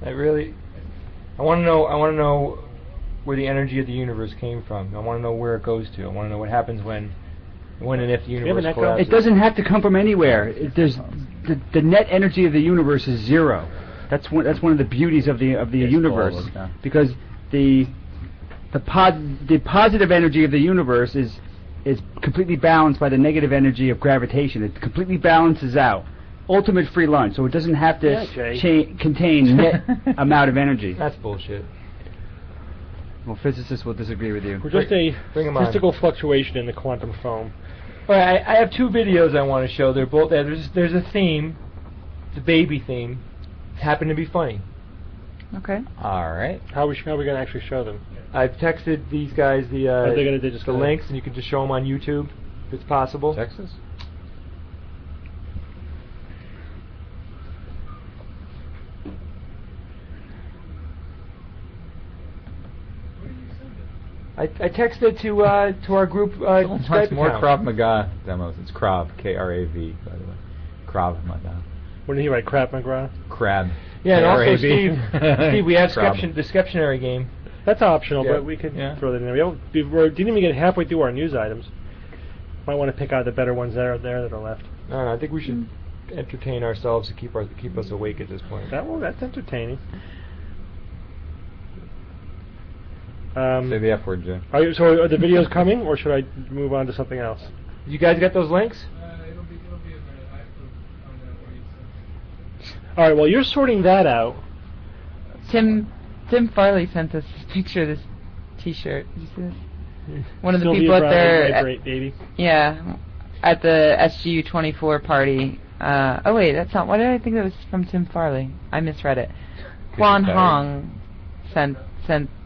I want to know. I want to know where the energy of the universe came from. I want to know where it goes to. I want to know what happens when and if the universe collapses. It doesn't have to come from anywhere. There's the net energy of the universe is zero. That's one of the beauties of the universe, because the positive energy of the universe is completely balanced by the negative energy of gravitation. It completely balances out. Ultimate free lunch, so it doesn't have to contain net amount of energy. That's bullshit. Well, physicists will disagree with you. We're just a statistical fluctuation in the quantum foam. All right, I have two videos I want to show. They're both there's a theme, the baby theme. It happened to be funny. Okay. All right. How are we going to actually show them? I've texted these guys the links, and you can just show them on YouTube if it's possible. Texas? I texted to our group. Skype more account. Krav Maga demos. It's Krav, K-R-A-V, by the way. Krav Maga. What did he write? Krav Maga? Crab. Yeah, and also Steve, we have the Skeptionary game. That's optional, but we could throw that in there. We didn't even get halfway through our news items. Might want to pick out the better ones that are there that are left. No, I think we should entertain ourselves to keep us awake at this point. That's entertaining. Say the F word, Jay. So are the videos coming, or should I move on to something else? You guys got those links? It'll be a minute. I have to find out where you sent. All right. Well, you're sorting that out. Tim Farley sent us this picture of this T-shirt. Did you see this? One of the Sylvia people at Brown, their Vibrate, baby. at the SGU 24 party. Oh wait, that's not. Why did I think that was from Tim Farley? I misread it. Quan Hong sent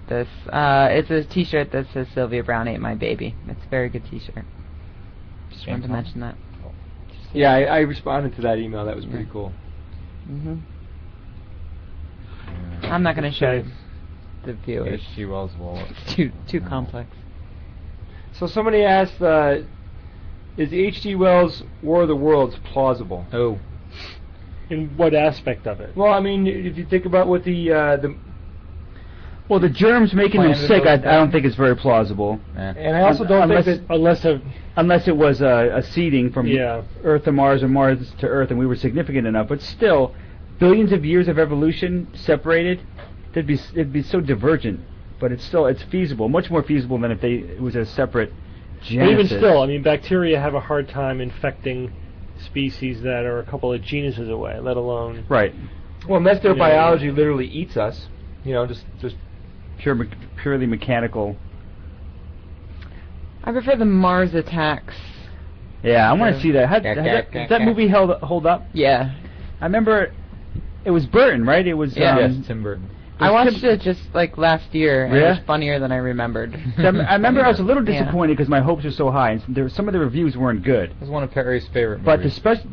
this. It's a T-shirt that says Sylvia Brown ate my baby. It's a very good T-shirt. Just wanted to mention that. Yeah, I responded to that email. That was pretty cool. Mhm. I'm not going to show the viewers. H.G. Wells' wallet. It's too complex. So somebody asked, is H.G. Wells' War of the Worlds plausible? Oh. In what aspect of it? Well, I mean, if you think about what the germs making them sick, I don't think it's very plausible. And I also don't think that unless it was a seeding from Earth to Mars or Mars to Earth, and we were significant enough. But still, billions of years of evolution separated, it'd be so divergent. But it's feasible, much more feasible than if it was a separate genesis. But even still, I mean, bacteria have a hard time infecting species that are a couple of genuses away, let alone... Right. Well, unless their biology literally eats us, just purely mechanical. I prefer the Mars Attacks. Yeah, I want to see that. Does that movie hold up? Yeah. I remember it was Burton, right? It was yes, Tim Burton. I watched it just like last year, and it was funnier than I remembered. I remember I was a little disappointed because my hopes were so high, and some of the reviews weren't good. It was one of Perry's favorite movies. But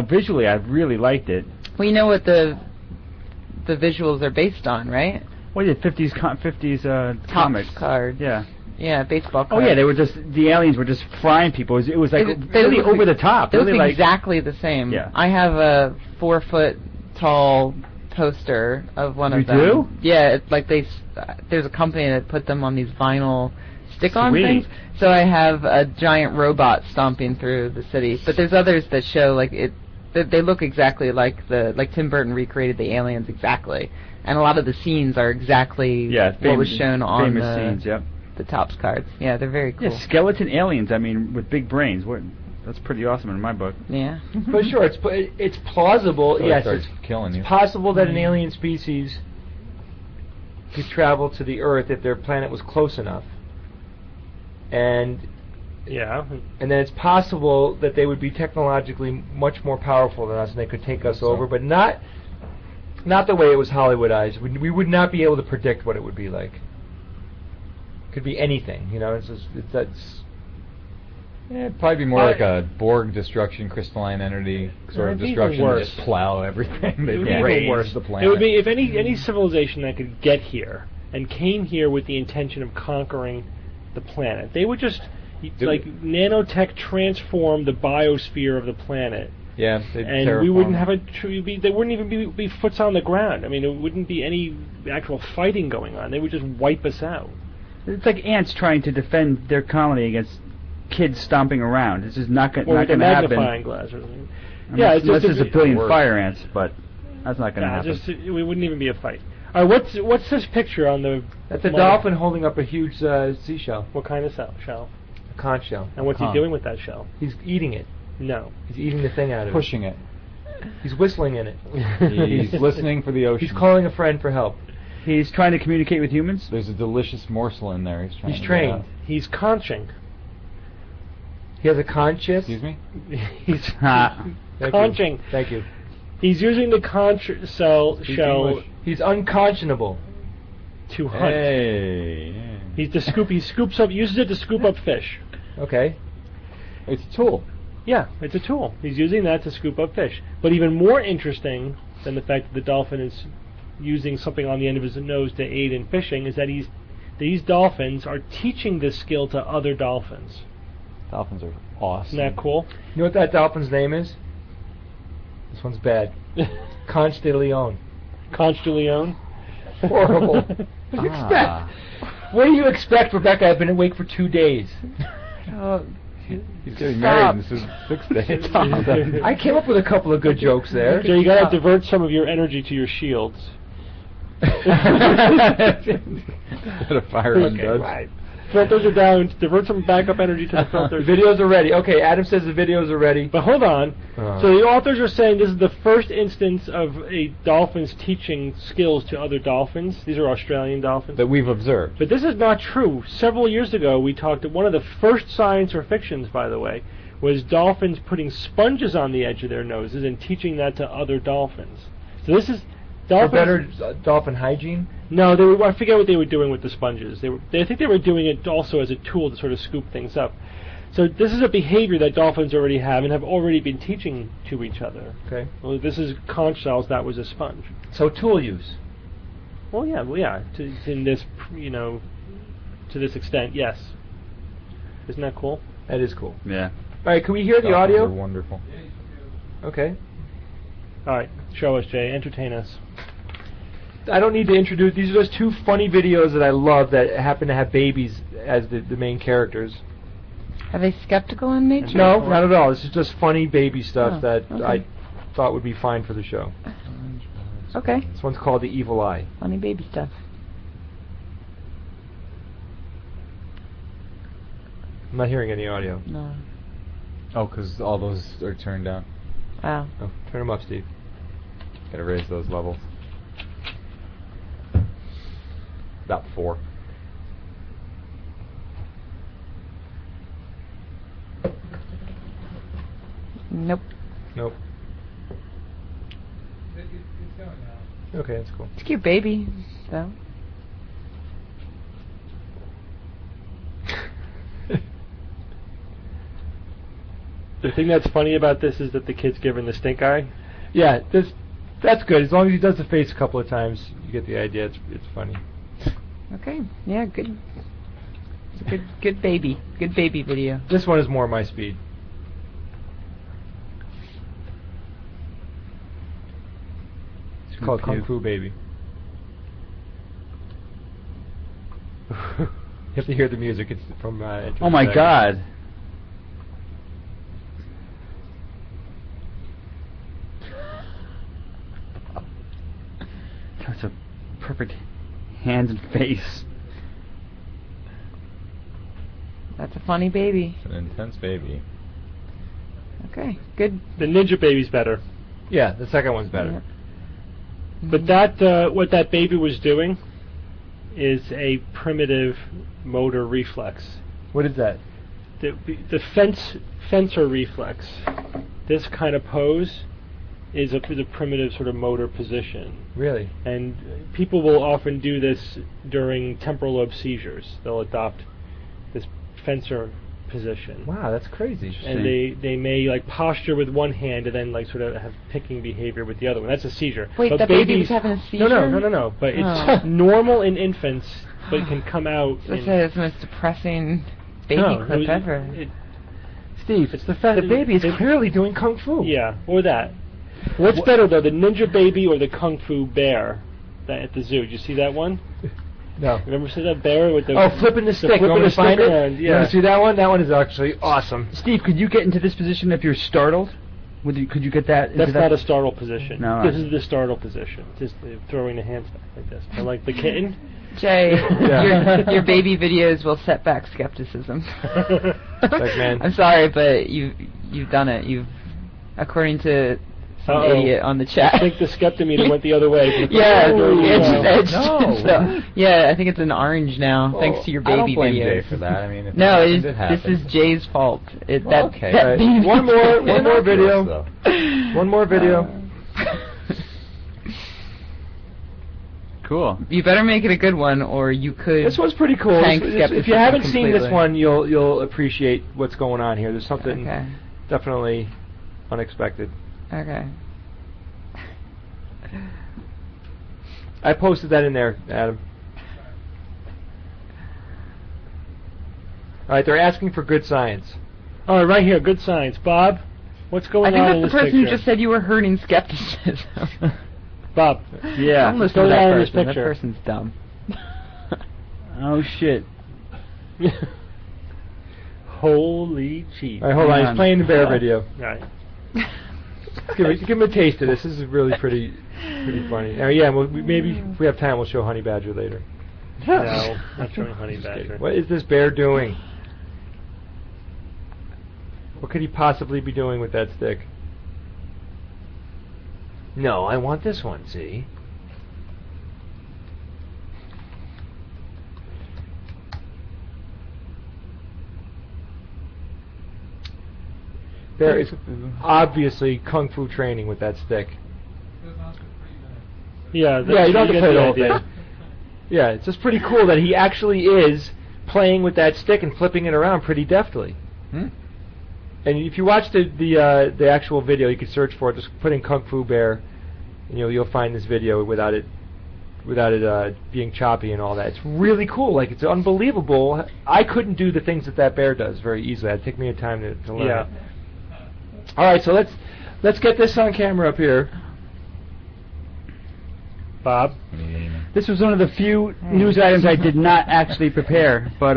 visually, I really liked it. Well, you know what the visuals are based on, right? What is it? 50s comics card. Yeah. Yeah, baseball card. Oh yeah, the aliens were just frying people. It was like really over the top. They look exactly the same. Yeah. I have a 4-foot tall poster of one of them. You do? Yeah, it's like there's a company that put them on these vinyl stick-on things. So I have a giant robot stomping through the city. But there's others that show they look exactly like Tim Burton recreated the aliens exactly. And a lot of the scenes are exactly what was shown on the Topps cards. Yeah, they're very cool. Yeah, skeleton aliens, with big brains. That's pretty awesome in my book. Yeah. But sure, it's plausible. So yes, it's killing you. Possible that an alien species could travel to the Earth if their planet was close enough. And then it's possible that they would be technologically much more powerful than us, and they could take us over, but not the way it was Hollywoodized. We would not be able to predict what it would be like. Could be anything, It'd probably be more like a Borg destruction, crystalline entity sort of destruction. They just plow everything. They raise the planet. It would be if any civilization that could get here and came here with the intention of conquering the planet, they would just nanotech transform the biosphere of the planet Yeah, and we wouldn't have they wouldn't even be foots on the ground. I mean, it wouldn't be any actual fighting going on. They would just wipe us out. It's like ants trying to defend their colony against kids stomping around. It's just not going to happen. Or with a magnifying glass or something. Yeah, it's just a billion fire ants, but that's not going to happen. We wouldn't even be a fight. All right, what's this picture on the... That's a dolphin holding up a huge seashell. What kind of shell? A conch shell. And what's he doing with that shell? He's eating it. No. He's eating the thing out of Pushing it. He's whistling in it. He's listening for the ocean. He's calling a friend for help. He's trying to communicate with humans? There's a delicious morsel in there. He's trained. He's conching. He has a conscience? Excuse me? He's conching. Thank you. He's using the conch shell. He's unconscionable. To hunt. Hey. He scoops up, uses it to scoop up fish. Okay. It's a tool. Yeah, it's a tool. He's using that to scoop up fish. But even more interesting than the fact that the dolphin is using something on the end of his nose to aid in fishing is that these dolphins are teaching this skill to other dolphins. Dolphins are awesome. Isn't that cool? You know what that dolphin's name is? This one's bad. Conch de Leon. Conch de Leon? Horrible. What do you expect? What do you expect, Rebecca? I've been awake for 2 days. He's getting married. This is 6 days. I came up with a couple of good jokes there. So you gotta divert some of your energy to your shields. Gotta fire him, does. Right. Filters are down. Divert some backup energy to the filters. The videos are ready. Okay, Adam says the videos are ready. But hold on. So the authors are saying this is the first instance of a dolphin's teaching skills to other dolphins. These are Australian dolphins. That we've observed. But this is not true. Several years ago, we talked. One of the first science or fictions, by the way, was dolphins putting sponges on the edge of their noses and teaching that to other dolphins. So this is dolphins. For better dolphin hygiene? No, I forget what they were doing with the sponges. I think they were doing it also as a tool to sort of scoop things up. So this is a behavior that dolphins already have and have already been teaching to each other. Okay. Well, this is conch shells. That was a sponge. So tool use. Well, yeah. In this, to this extent, yes. Isn't that cool? That is cool. Yeah. All right, can we hear the audio? Are wonderful. Okay. All right, show us, Jay. Entertain us. I don't need to introduce. These are just 2 funny videos that I love that happen to have babies as the main characters. Are they skeptical in nature? No, not at all. This is just funny baby stuff that okay. I thought would be fine for the show. Okay. This one's called The Evil Eye. Funny baby stuff. I'm not hearing any audio. No. Oh, because all those are turned down. Wow. Oh, turn them up, Steve. Gotta raise those levels. About 4. Nope. Nope. It's going now. Okay, that's cool. It's a cute baby, though. The thing that's funny about this is that the kid's giving the stink eye. Yeah, that's good. As long as he does the face a couple of times, you get the idea. It's funny. Okay. Yeah, good. It's a good baby. Good baby video. This one is more my speed. It's called Kung Fu Baby. You have to hear the music. It's from. Oh my God! That's a perfect hands and face. That's a funny baby. It's an intense baby. Okay, good. The ninja baby's better. Yeah, the second one's better. Yeah. But that what that baby was doing is a primitive motor reflex. What is that? The fencer reflex. This kind of pose is a primitive sort of motor position. Really? And people will often do this during temporal lobe seizures. They'll adopt this fencer position. Wow, that's crazy. And they may like posture with one hand and then like sort of have picking behavior with the other one. That's a seizure. Wait, but the baby was having a seizure? No. But it's normal in infants, but it can come out. That's the most depressing baby clip ever. Steve, It's the fact the baby is that- clearly doing kung fu. Yeah, or that. What's better though, the ninja baby or the kung fu bear that at the zoo? Did you see that one? No. Remember see that bear with the flipping the stick. You flipping want me the to find stick it? around, You yeah. want to see that one? That one is actually awesome. Steve, could you get into this position if you're startled? Could you get that? That's not a startle position. No. This is the startle position. Just throwing the hands back like this. I like the kitten. Jay, Yeah. your baby videos will set back skepticism. Like, man. I'm sorry, but you've done it. You've, according to some idiot on the chat. I think the skeptometer went the other way. Yeah, it's so, yeah, I think it's an orange now, thanks to your baby I don't blame videos. Jay for that. I mean, if No, it this happens. is Jay's fault. Okay. That baby One more video. Though. One more video. Cool. You better make it a good one, or you could. This one's pretty cool. Thanks, If you haven't seen this completely. one, you'll appreciate what's going on here. There's something Okay. definitely unexpected. Okay. I posted that in there, Adam. All right, they're asking for good science. All right, right here, good science. Bob, what's going I on think in that's this the person who picture? just said you were hurting skepticism. Bob, Yeah. Don't listen to What's going that on in this person. That picture? person's dumb. Oh shit. holy cheese. All right, hold on. Hang He's playing the bear on. video. All right. Give him a taste of this. This is really pretty funny. Yeah, well, maybe if we have time, we'll show Honey Badger later. No, not showing Honey Badger. What is this bear doing? What could he possibly be doing with that stick? No, I want this one, see? Bear is obviously kung fu training with that stick. Yeah, Yeah, you don't have to get play the the whole idea. thing. Yeah, it's just pretty cool that he actually is playing with that stick and flipping it around pretty deftly. Hmm? And if you watch the actual video, you can search for it. Just put in Kung Fu Bear, and you'll find this video without it being choppy and all that. It's really cool. Like, it's unbelievable. I couldn't do the things that bear does very easily. It'd take me a time to learn. Yeah. It. All right, so let's get this on camera up here. Bob. This was one of the few news items I did not actually prepare, but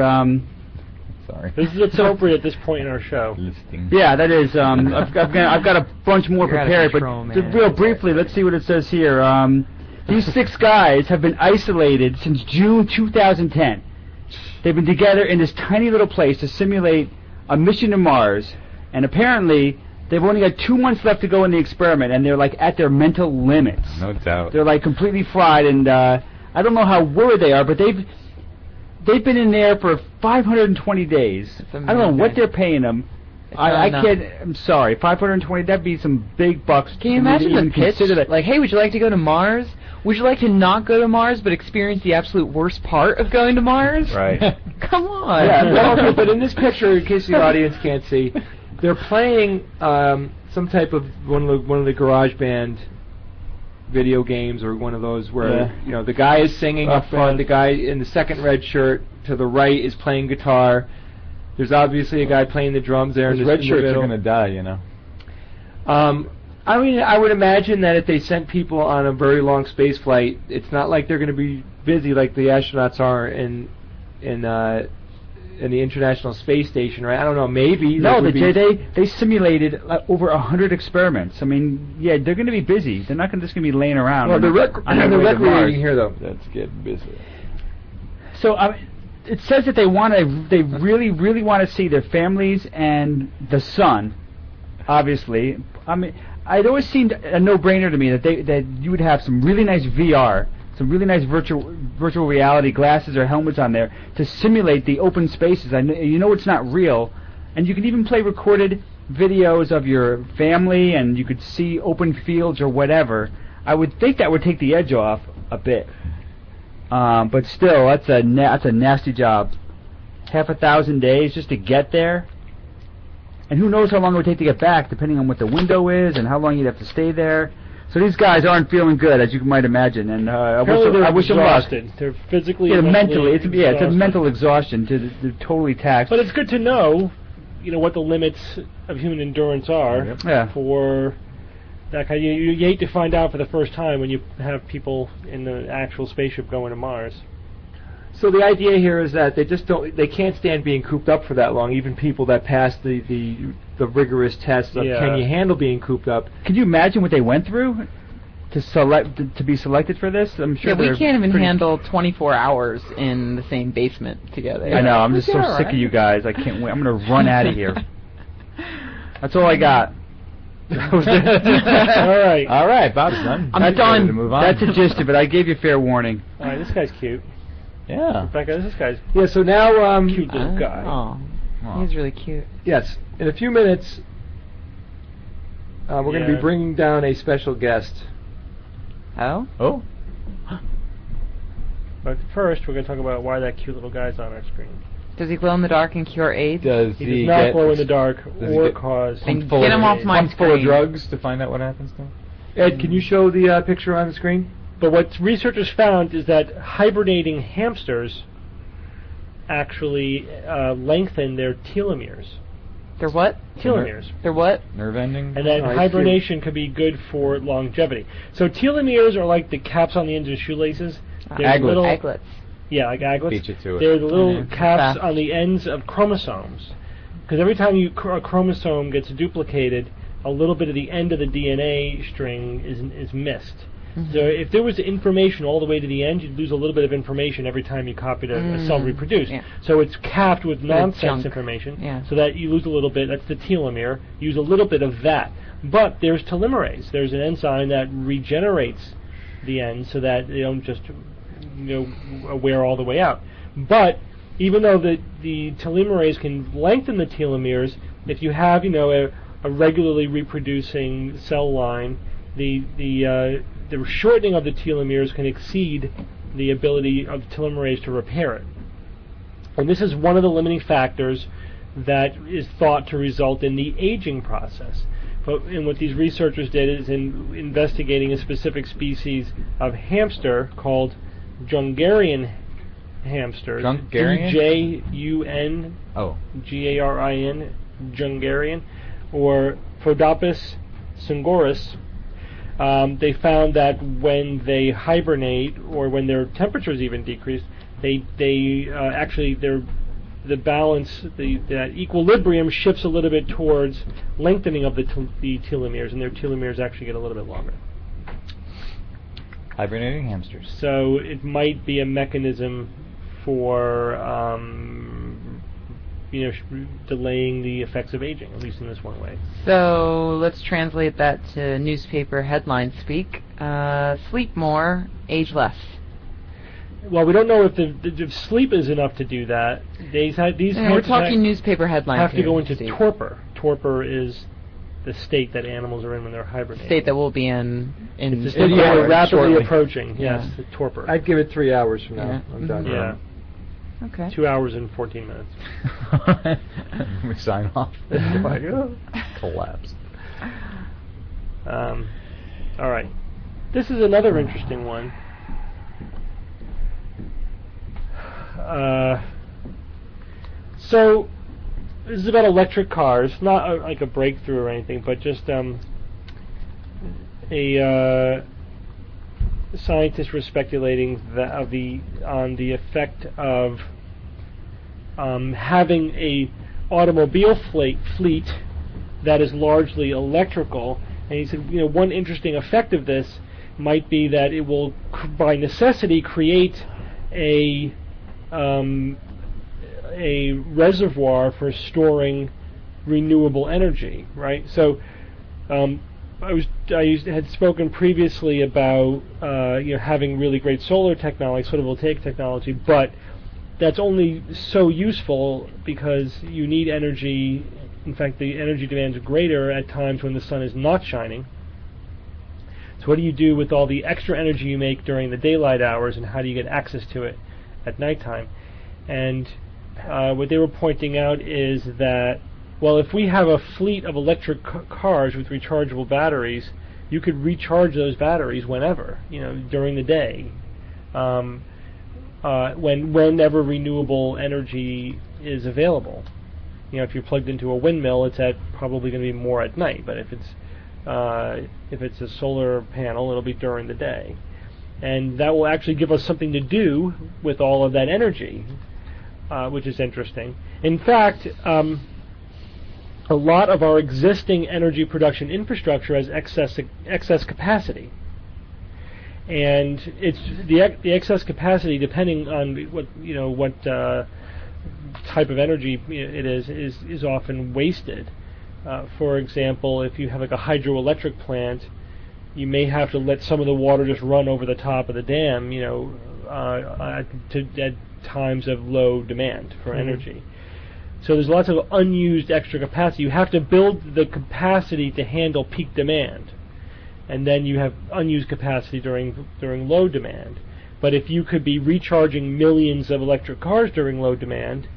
Sorry. This is appropriate at this point in our show. Listing. yeah, that is. I've got a bunch more You're out of prepared, control, but man. real briefly, let's see what it says here. These 6 guys have been isolated since June 2010. They've been together in this tiny little place to simulate a mission to Mars, and apparently they've only got 2 months left to go in the experiment, and they're like at their mental limits. No doubt. They're like completely fried, and I don't know how worried they are, but they've been in there for 520 days. I don't know what they're paying them. I not can't. enough. I'm sorry, 520. That'd be some big bucks. Can you for me to imagine even the pitch? consider that. Like, hey, would you like to go to Mars? Would you like to not go to Mars but experience the absolute worst part of going to Mars? Right. Come on. Yeah, well, okay, but in this picture, in case the audience can't see, they're playing some type of one of the GarageBand video games, or one of those where the guy is singing up front, the guy in the second red shirt to the right is playing guitar. There's obviously a guy playing the drums there. Those in red the shirts are middle. going to die, you know. I mean, I would imagine that if they sent people on a very long space flight, it's not like they're going to be busy like the astronauts are in the International Space Station, right? I don't know. Maybe. No, they simulated over 100 experiments. I mean, yeah, they're going to be busy. They're not just going to be laying around. Well, they're recreating here, though. Let's get busy. So it says that they really, really want to see their families and the sun. Obviously, I mean, it always seemed a no-brainer to me that you would have some really nice VR, some really nice virtual reality glasses or helmets on there to simulate the open spaces. You know it's not real, and you can even play recorded videos of your family, and you could see open fields or whatever. I would think that would take the edge off a bit. But still, that's a nasty job. 1,000 days just to get there, and who knows how long it would take to get back, depending on what the window is and how long you'd have to stay there. So these guys aren't feeling good, as you might imagine, and I wish them luck. They're physically, Yeah, mentally, it's a exhausted. mental exhaustion. They're totally taxed. But it's good to know, what the limits of human endurance are for that kind. You hate to find out for the first time when you have people in the actual spaceship going to Mars. So the idea here is that they can't stand being cooped up for that long. Even people that pass the rigorous tests of can you handle being cooped up. Can you imagine what they went through to be selected for this? I'm sure. Yeah, we can't even handle 24 hours in the same basement together. I know. I'm just so sick of you guys. I can't wait. I'm gonna run out of here. That's all I got. All right, Bob's done. I'm done. To move on. That's the gist of it. I gave you fair warning. All right, this guy's cute. Yeah. Becca, this guy's so now cute little guy. Oh, he's really cute. Yes, in a few minutes we're going to be bringing down a special guest. Oh. But first, we're going to talk about why that cute little guy's on our screen. Does he glow in the dark and cure AIDS? He does not glow in the dark or cause. Then get him off my screen. Full of drugs to find out what happens to him. Ed, can you show the picture on the screen? But what researchers found is that hibernating hamsters actually lengthen their telomeres. Their what? Telomeres. Their what? Nerve ending. And then hibernation can be good for longevity. So telomeres are like the caps on the ends of shoelaces. Aglets. Aglets. Yeah, like aglets. Beat you to it. They're the little caps on the ends of chromosomes. Because every time a chromosome gets duplicated, a little bit of the end of the DNA string is missed. So if there was information all the way to the end, you'd lose a little bit of information every time you copied a cell reproduced. Yeah. So it's capped with nonsense information, so that you lose a little bit. That's the telomere. Use a little bit of that. But there's telomerase. There's an enzyme that regenerates the ends so that they don't just wear all the way out. But even though the telomerase can lengthen the telomeres, if you have a regularly reproducing cell line, the shortening of the telomeres can exceed the ability of telomerase to repair it. And this is one of the limiting factors that is thought to result in the aging process. And what these researchers did is in investigating a specific species of hamster called Jungarian hamsters. Jungarian? Jungarian, Jungarian, or Phodopus sungoris. They found that when they hibernate, or when their temperatures even decrease, they actually the balance, that equilibrium shifts a little bit towards lengthening of the telomeres, and their telomeres actually get a little bit longer. Hibernating hamsters. So it might be a mechanism for delaying the effects of aging, at least in this one way. So let's translate that to newspaper headline speak. Sleep more, age less. Well, we don't know if sleep is enough to do that. We're talking newspaper headlines. Have to go into torpor. Torpor is the state that animals are in when they're hibernating. State that we'll be in rapidly shortly. approaching. Yes, the torpor. I'd give it 3 hours from now. I'm done. Yeah. Okay. 2 hours and 14 minutes. We sign off. Collapse. All right. This is another interesting one. So this is about electric cars, not like a breakthrough or anything, but just scientists were speculating on the effect of having a automobile fleet that is largely electrical. And he said, one interesting effect of this might be that it will, by necessity, create a reservoir for storing renewable energy, right? So I had spoken previously about having really great solar technology, photovoltaic technology, but that's only so useful because you need energy. In fact, the energy demand is greater at times when the sun is not shining. So what do you do with all the extra energy you make during the daylight hours, and how do you get access to it at nighttime? And what they were pointing out is that, well, if we have a fleet of electric cars with rechargeable batteries, you could recharge those batteries whenever, during the day, whenever renewable energy is available. if you're plugged into a windmill, it's probably going to be more at night. But if it's a solar panel, it'll be during the day, and that will actually give us something to do with all of that energy, which is interesting. In fact, a lot of our existing energy production infrastructure has excess capacity, and it's the excess capacity, depending on what type of energy it is often wasted. For example, if you have like a hydroelectric plant, you may have to let some of the water just run over the top of the dam, at times of low demand for energy. So there's lots of unused extra capacity. You have to build the capacity to handle peak demand, and then you have unused capacity during low demand. But if you could be recharging millions of electric cars during low demand,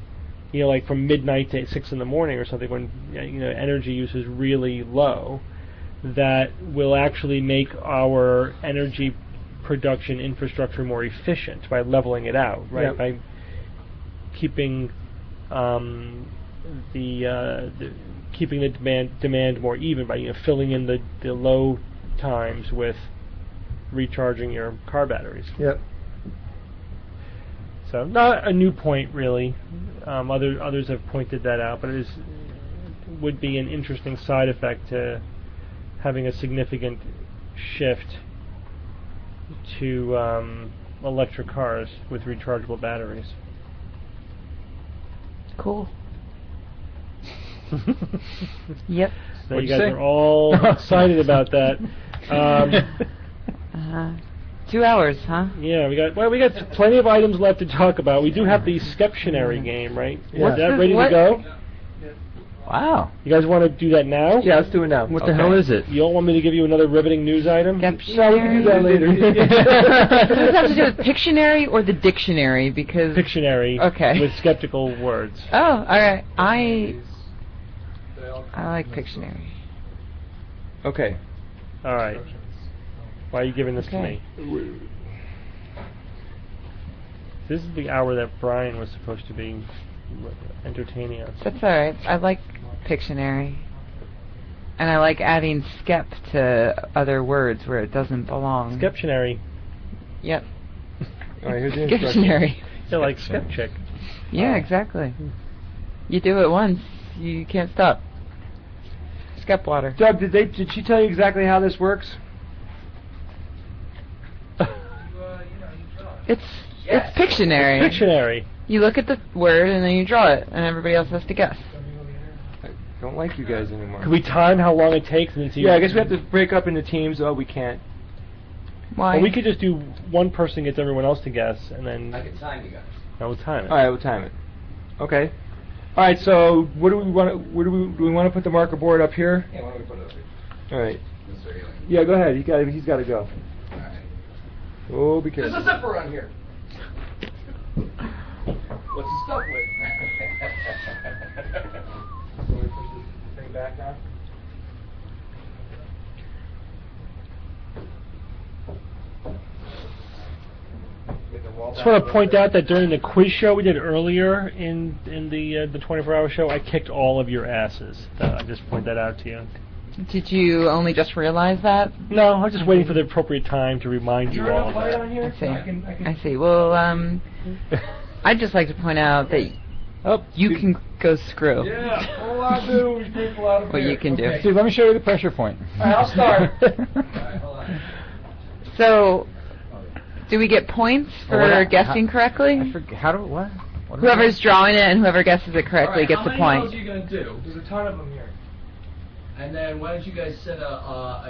like from midnight to 6 in the morning or something, when energy use is really low, that will actually make our energy production infrastructure more efficient by leveling it out, right? Yep. By keeping keeping the demand more even, by filling in the low times with recharging your car batteries. Yep. So not a new point really. Others have pointed that out, but it would be an interesting side effect to having a significant shift to electric cars with rechargeable batteries. Cool. Yep. So you guys are all excited about that. 2 hours, huh? Yeah, we got plenty of items left to talk about. We do have the Skeptionary game, right? Yeah. Is that ready to go? Wow. You guys want to do that now? Yeah, let's do it now. What the hell is it? You don't want me to give you another riveting news item? Skeptionary. No, we can do that later. Does this have to do with Pictionary or the dictionary? Because Pictionary. Okay. With skeptical words. Oh, all right. I like Pictionary. Okay. All right. Why are you giving this to me? This is the hour that Brian was supposed to be entertaining us. That's all right. I like Pictionary. And I like adding skep to other words where it doesn't belong. Skeptionary. Yep. All right, here's the instructions. Skeptionary. They're like Skepchick. Yeah, exactly. You do it once, you can't stop. Skep water. Doug, did she tell you exactly how this works? It's Pictionary. Pictionary. You look at the word and then you draw it, and everybody else has to guess. I don't like you guys anymore. Can we time how long it takes? And see? Yeah, I guess we have to break up into teams. Oh, we can't. Why? Well, we could just do one person gets everyone else to guess, and then... I can time you guys. No, we'll time it. All right, we'll time it. Okay. All right, so what do we want to... do we want to put the marker board up here? Yeah, why don't we put it up here? All right. Mr. Healy. Yeah, go ahead. He's got to go. All right. Oh, be careful. There's a zipper on here. What's the stuff with? Can we push this thing back now? Just want to point out that during the quiz show we did earlier in the 24-hour show, I kicked all of your asses. I just point that out to you. Did you only just realize that? No, I was just waiting for the appropriate time to remind you all of that. on here? I see. Well, I'd just like to point out that you can go screw. Yeah, all I do is drink a lot of beer. What you can do. Steve, let me show you the pressure point. All right, I'll start. So, do we get points for guessing correctly? I forget, how do what? Whoever's drawing it and whoever guesses it correctly gets a point. How many rounds are you going to do? There's a ton of them here. And then why don't you guys set a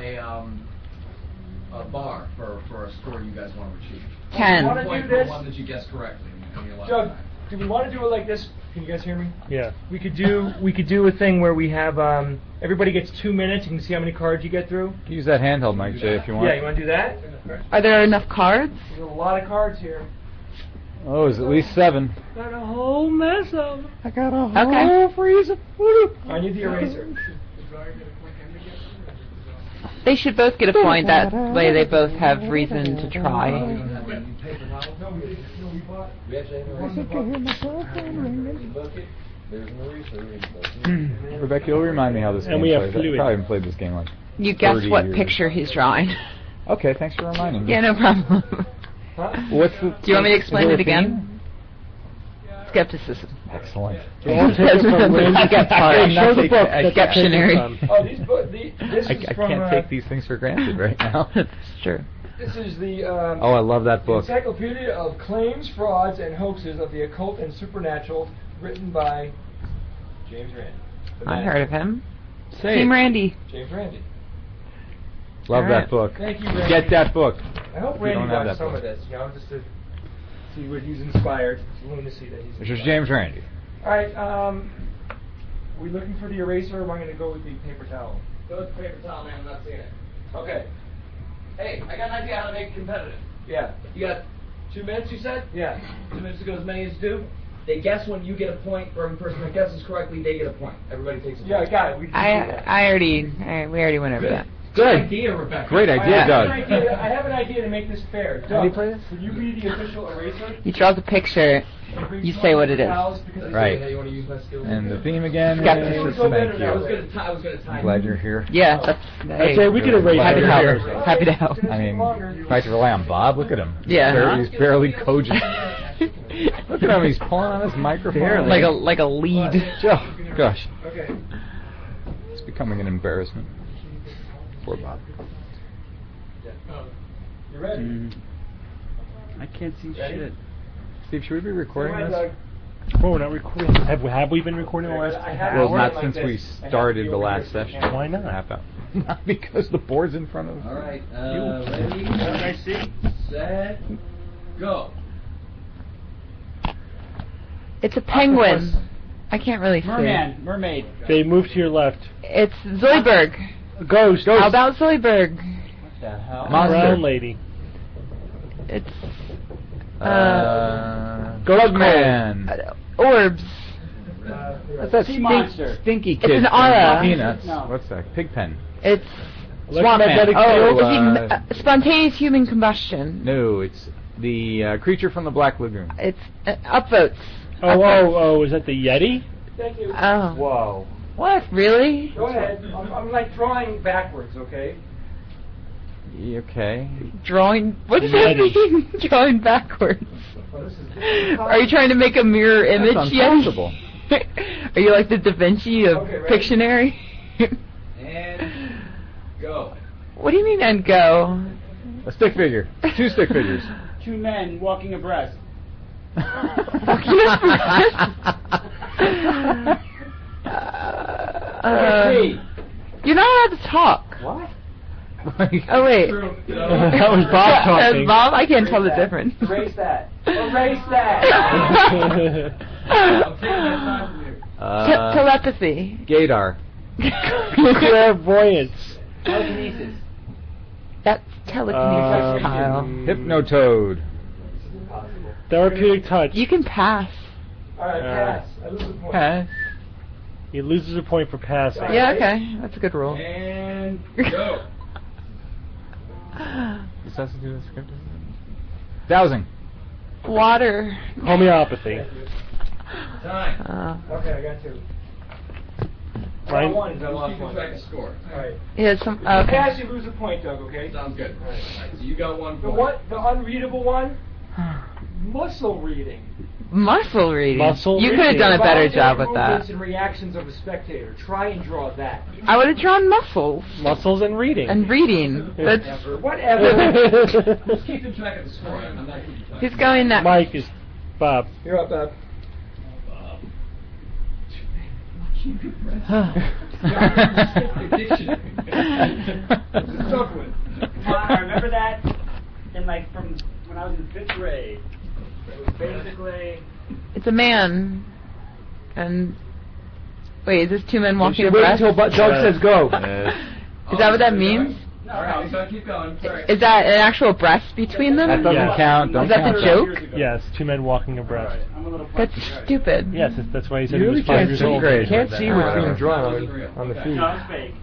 bar for a score you guys want to achieve? 10. Wanna Point do for this? one that you guess correctly. Doug, do we want to do it like this? Can you guys hear me? Yeah. We could do a thing where we have everybody gets 2 minutes. You can see how many cards you get through. Use that handheld mic, Jay, if you want. Yeah, you want to do that? Are there enough cards? There's a lot of cards here. Oh, there's at least 7. Got a whole mess of them. I got a Okay. freeze of food. I need the eraser. They should both get a point. That way they both have reason to try. Rebecca, you'll remind me how this game And we have plays. I fluid. probably haven't played this game like. You guess 30 what years. picture he's drawing. Okay, thanks for reminding me. Yeah, no problem. What's the? Do you want me to explain is there it a again? theme? Skepticism. Excellent. We'll take it from Lynn. I get Hey, show the book. I- That's Skeptionary. Oh, this I is from, can't take these things for granted right now. That's true. This is the Oh, I love that book. Encyclopedia of Claims, Frauds, and Hoaxes of the Occult and Supernatural, written by James Randi. I heard of him. Say Team it. Randy. James Randi. Love Alright. that book. Thank you, Randy. Get that book. I hope We don't Randy have watched that some book. of this, just to see what he's inspired. It's lunacy that he's This is inspired. James Randi. All right, we looking for the eraser, or am I going to go with the paper towel? Go with the paper towel, man. I'm not seeing it. Okay. Hey, I got an idea how to make it competitive. Yeah. You got 2 minutes, you said? Yeah. 2 minutes to go as many as you do. They guess when you get a point. For every person that guesses correctly, they get a point. Everybody takes a point. Yeah, I got it. We We already went over that. Good Good. idea, Rebecca. Great idea, Doug. I have an idea to make this fair. How do you Doug, play this? would you be the official eraser? He draws a picture. You say what it is. Right. Hey, you want to use my skills? And the theme again Skepticism. is thank I was you. gonna tie. I'm glad you're here. Yeah, that's. That's right. We could erase Happy it to help. here. Happy to help. I mean, try to rely on Bob. Look at him. Yeah. He's barely cogent. Look at him. He's pulling on his microphone. Like a lead. Oh, gosh. Okay. It's becoming an embarrassment. Poor Bob. You ready? I can't see Ready? shit. Steve, should we be recording Come on, this? Doug. Oh, we're not recording. Have we been recording the last I half have- Well, hour? not like since this. we I have to started be the over last here. session. Why not? Half hour. Not because the board's in front of us. All right. Ready? Set. Go. It's a penguin. I can't really see. Mermaid. They moved to your left. It's Zoidberg. Ghost. How about Zoidberg? What the hell? Monster. Brown lady. It's Ghost Man. orbs. What's that Sea monster. stinky It's kid an from aura. Peanuts. No. What's that? Pigpen. It's Electromagnetic oh, field. spontaneous human combustion. No, it's the creature from the Black Lagoon. It's upvotes. Oh, is that the Yeti? Thank you. Oh, Whoa. what? Really? Go ahead. I'm like drawing backwards, okay? Okay. Drawing? What does Yeti. that mean? Drawing backwards. Well, this is Are you trying to make a mirror image That's yet? impossible. Are you like the Da Vinci of Okay, ready? Pictionary? And go. What do you mean and go? A stick figure. 2 stick figures. 2 men walking abreast. You're not allowed to talk. What? Oh wait. That was Bob That was talking. Bob? I can't tell the difference. Erase that. Erase that. I'm taking that time from you. Telepathy. Gaydar. Clairvoyance. Telekinesis. That's telekinesis, Kyle. Hypnotoad. Therapeutic touch. You can pass. All right, pass. I lose a point. Pass. He loses a point for passing. Yeah, okay. That's a good rule. And go. This has to do with script. Dowsing. Water. Homeopathy. Time. Okay, I got 2. Right. I won. I Who's lost keeping 1. track of score? All right. Yeah, some. If you Okay. pass, you lose a point, Doug. Okay. Sounds good. All right, so you got 1 The point. the unreadable one. Muscle reading. Muscle reading. Muscle You could have reading. done a better Voluntary job with movements that. and reactions of a spectator. Try and draw that. I would have drawn muscles Muscles and reading. and reading. That's. Whatever. Who's keeping track of the score? I'm not keeping track. Who's going next? Mike is Bob. You're up, Bob. Tough one. I remember that in from when I was in 5th grade. It was basically. It's a man. And wait, is this 2 men walking Wait abreast? until Doug says go. Is that what that means? All right, so keep going. Sorry. Is that an actual breast between them? That doesn't Yeah. count. Don't Is that count the joke? Yes, 2 men walking abreast. I'm a little That's stupid. Yes, that's why he said You he was really 5 can't years see old. grade. Can't see Oh. what's being drawn on the feed. No, it's fake.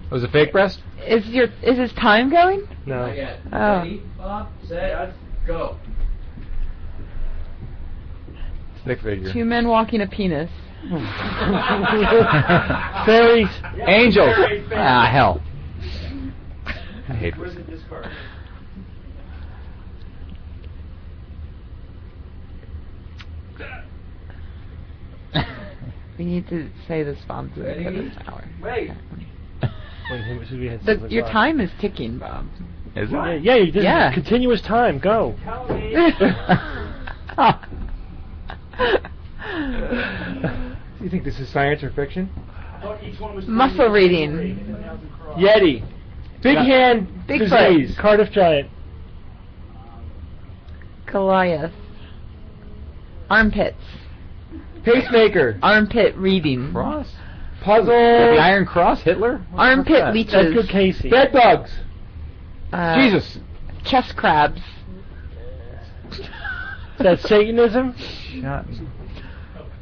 Was it fake breast? Is his time going? No. Not yet. Oh. Ready, Bob, set, go. Stick figure. 2 men walking a penis. Fairies. Angels. Ah, hell. I hate Where's this. the discard? We need to say the sponsor for this hour. Wait. Your time is ticking, Bob. Is it? Yeah, you did Yeah. continuous time. Go. Tell me. Do you think this is science or fiction? Muscle reading. Yeti. Big hand Bigfoot. disease. Cardiff Giant. Goliath. Armpits. Pacemaker. Armpit reading. Cross? Puzzle. The Iron Cross? Hitler? Armpit Edgar leeches. Casey. Bed bugs. Jesus. Chest crabs. Is that Satanism? Shut.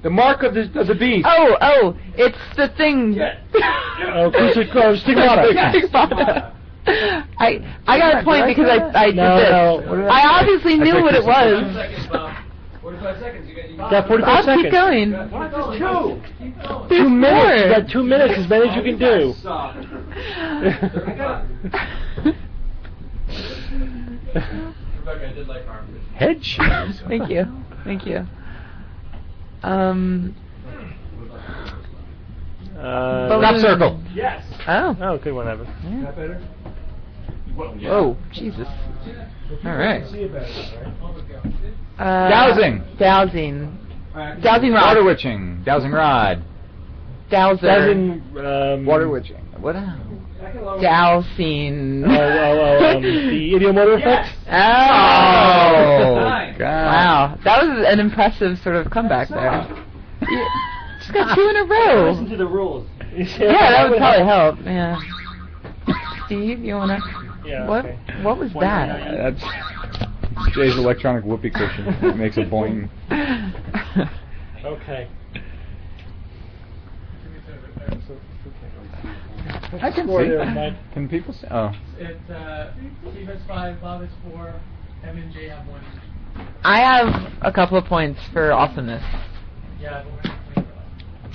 The mark of the beast. Oh, it's the thing. Oh, stigmata. I got a point because I did this. No. I obviously knew what it was. 45 seconds. You Got 45 I'll seconds. keep going. Two. There's 2 minutes. more. You got 2 minutes, as many as you can do. Rebecca, I did like armpits. Head shoes. Thank you. Thank you. Crop circle. Yes. Oh. Oh, good one, Evan. Is that better? Whoa, Jesus. All right. See it better, right? Dowsing. Dowsing. Dowsing rod. Water witching. Dowsing rod. Dowser. Doesn't, Water witching. What? Dowsing. The idiomotor effect? Oh. God. Wow. That was an impressive sort of comeback there. Just got 2 in a row. Listen to the rules. Yeah, that would probably help. Yeah. Steve, you wanna? Yeah. What? Okay. What was that? That's Jay's electronic whoopee cushion. It makes a boing. Okay. I can Score there, see. Mike. Can people see? Oh. It's Steve has 5, Bob has 4, Evan and Jay have 1. I have a couple of points for awesomeness. Yeah, but we're not playing for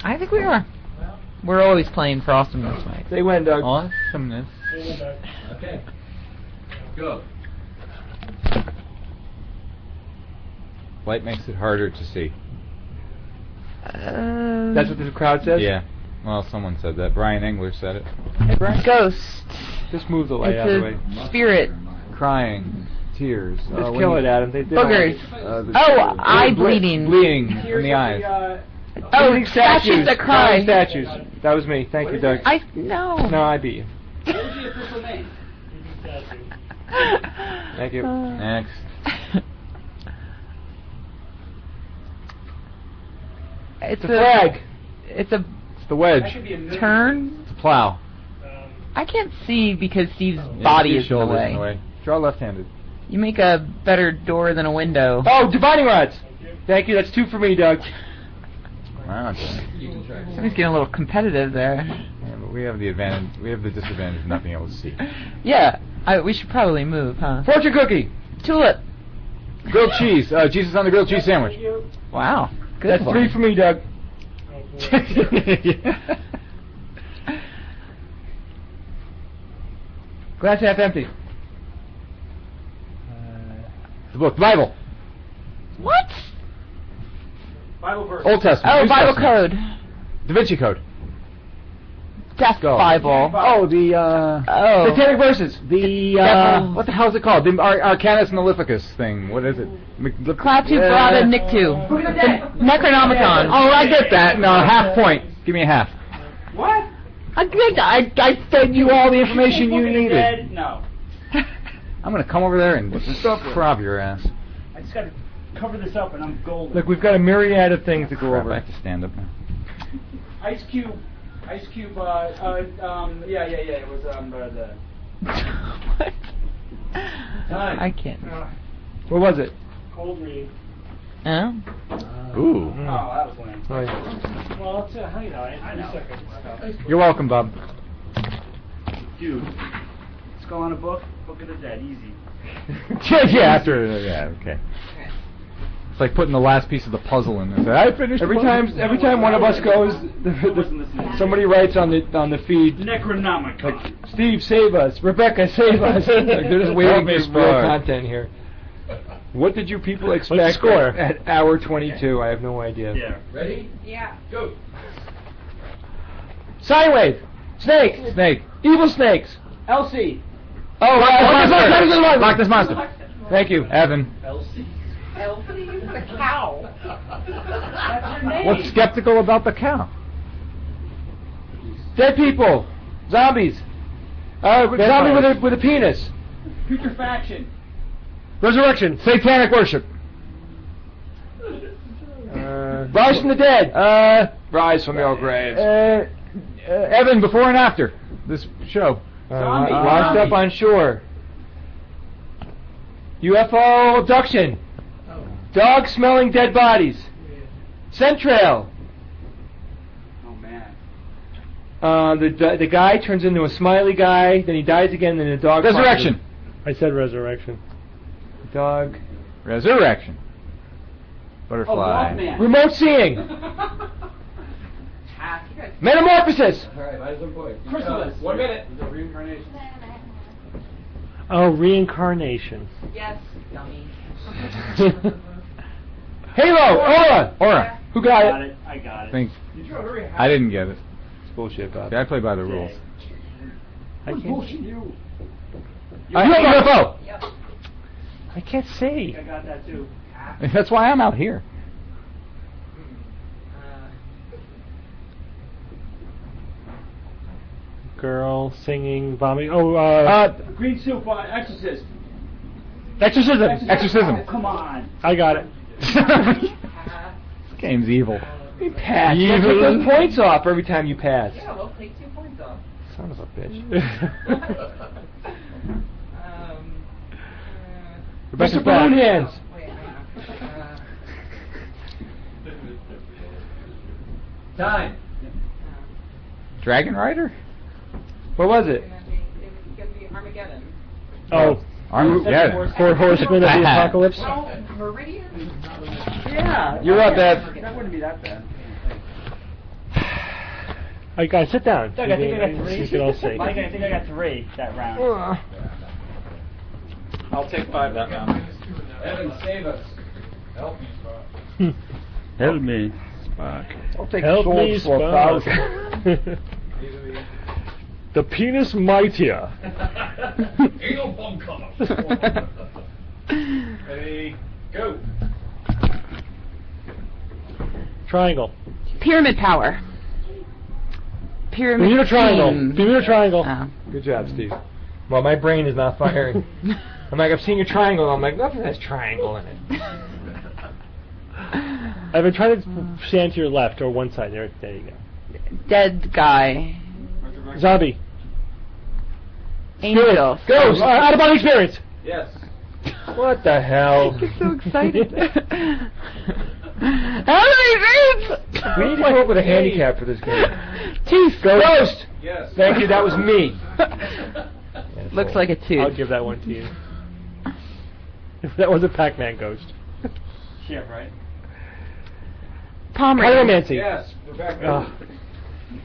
that. I think we are. Well, We're always playing for awesomeness, Mike. They win, Doug. Awesomeness. Okay. Go. Light makes it harder to see. That's what the crowd says? Yeah. Well, someone said that. Brian Engler said it. It's ghost. Just move the light It's out of the way. a spirit. Crying. Tears. Just kill it, Adam. They Boogers. The- Oh, eye bleeding. Bleeding in the eyes. Oh, statues that cry. Statues. That was me. Thank you, Doug. No. No, I beat you. What was the official name? Thank you. Next. It's The flag. It's a It's the wedge. turn. It's a plow. I can't see because Steve's Yeah, body Steve's is in the shoulders way. Draw left-handed. You make a better door than a window. Oh, divining rods. Thank you. That's 2 for me, Doug. Wow. Somebody's getting a little competitive there. Yeah, but we have the advantage. We have the disadvantage of not being able to see. Yeah, we should probably move, huh? Fortune cookie. Tulip. Grilled cheese. Jesus on the grilled cheese sandwich. Wow. Good That's one. 3 for me, Doug. Glass half empty. The book, Bible, What? Bible verse. Old Testament. Oh, New Bible Testament. code. Da Vinci Code. Death Go. Bible. Oh, the Oh. Satanic verses. the Devil. what the hell is it called? The Arcanus Maleficus thing. What is it? Clatu Brada Nictu. The Necronomicon. Oh, I get that. No, half point. Give me a half. What? I fed you all the information you needed. No. I'm gonna come over there and prob your ass. I just got to cover this up and I'm golden. Look, we've got a myriad of things to go Crap, I over. have to stand up now. Ice Cube, yeah, it was, the... What? Time. I can't. What was it? Cold read. Oh? Ooh. Oh, that was lame. Sorry. Well, it's hang on. I know. You're welcome, Bob. Dude, let's go on a book. Book of the Dead, easy. Yeah, after. Yeah, okay. It's like putting the last piece of the puzzle in there. I finished. Every time one of us goes, somebody writes on the feed. Necronomicon. Like, Steve, save us. Rebecca, save us. Like, they're just waiting for real content here. What did you people expect score? At hour 22? I have no idea. Yeah. Ready? Yeah. Go. Sine wave. Snake. Evil snakes. Elsie. Oh, Loch Ness Monster. Thank you. Evan. Elsie. Elsie is the cow. That's her name. What's skeptical about the cow? Dead people. Zombies. Zombie with a penis. Putrefaction. Resurrection. Satanic worship. Rise from the dead. Rise from your graves. Evan, before and after this show. Washed up on shore. UFO abduction. Dog smelling dead bodies. Centrail. Oh man. The guy turns into a smiley guy, then he dies again, then the dog. Resurrection. I said resurrection. Dog. Resurrection. Butterfly. Mothman. Remote seeing. Metamorphosis. All right, might as well go. Chrysalis. 1 minute. The reincarnation. Oh, reincarnation. Yes, dummy. Halo. Aura. Who got it? I got it. Thanks. You drew a very I didn't get it. It's bullshit, Bob. See, I play by the rules. bullshit you. UFO. Yep. I can't say. I got that too. That's why I'm out here. Girl singing, vomiting. Oh, Green soup on Exorcist. exorcism. Exorcism. Oh, come on. I got it. This game's evil. You pass. You take those points off every time you pass. Yeah, we'll take 2 points off. Son of a bitch. Rebecca's Mr. Balloon Hands. Wait, Time. Dragon Rider? What was it? It was going to be Armageddon. Oh, Armageddon. Four Horsemen of the Apocalypse. Oh, Meridian? Yeah. You're up, Bev. That wouldn't be that bad. I gotta sit down. Doug, I think I got 3. You can all see. Mike, I think I got 3 that round. I'll take 5 that round. Evan, save us. Help me, Spock. Help me, Spock. I'll take Help swords me, for Spock. The penis mightier. Anal bum cover. Ready, go. Triangle. Pyramid power. Pyramid Bermuda Triangle. scheme. Bermuda Triangle. Oh. Good job, Steve. Well, my brain is not firing. I'm like, I've seen your triangle. I'm like, nothing has triangle in it. I've been trying to stand to your left or one side. There you go. Dead guy. Zombie. Angel. Ghost. Out of body experience. Yes. What the hell? You're so excited. How many names? We need to come up with a handicap for this game. Teeth. Ghost! Yes. Thank you, that was me. Looks like a tooth. I'll give that one to you. That was a Pac-Man ghost. Yeah, right. Pomeranian. Chiromancy. Yes. Rebecca.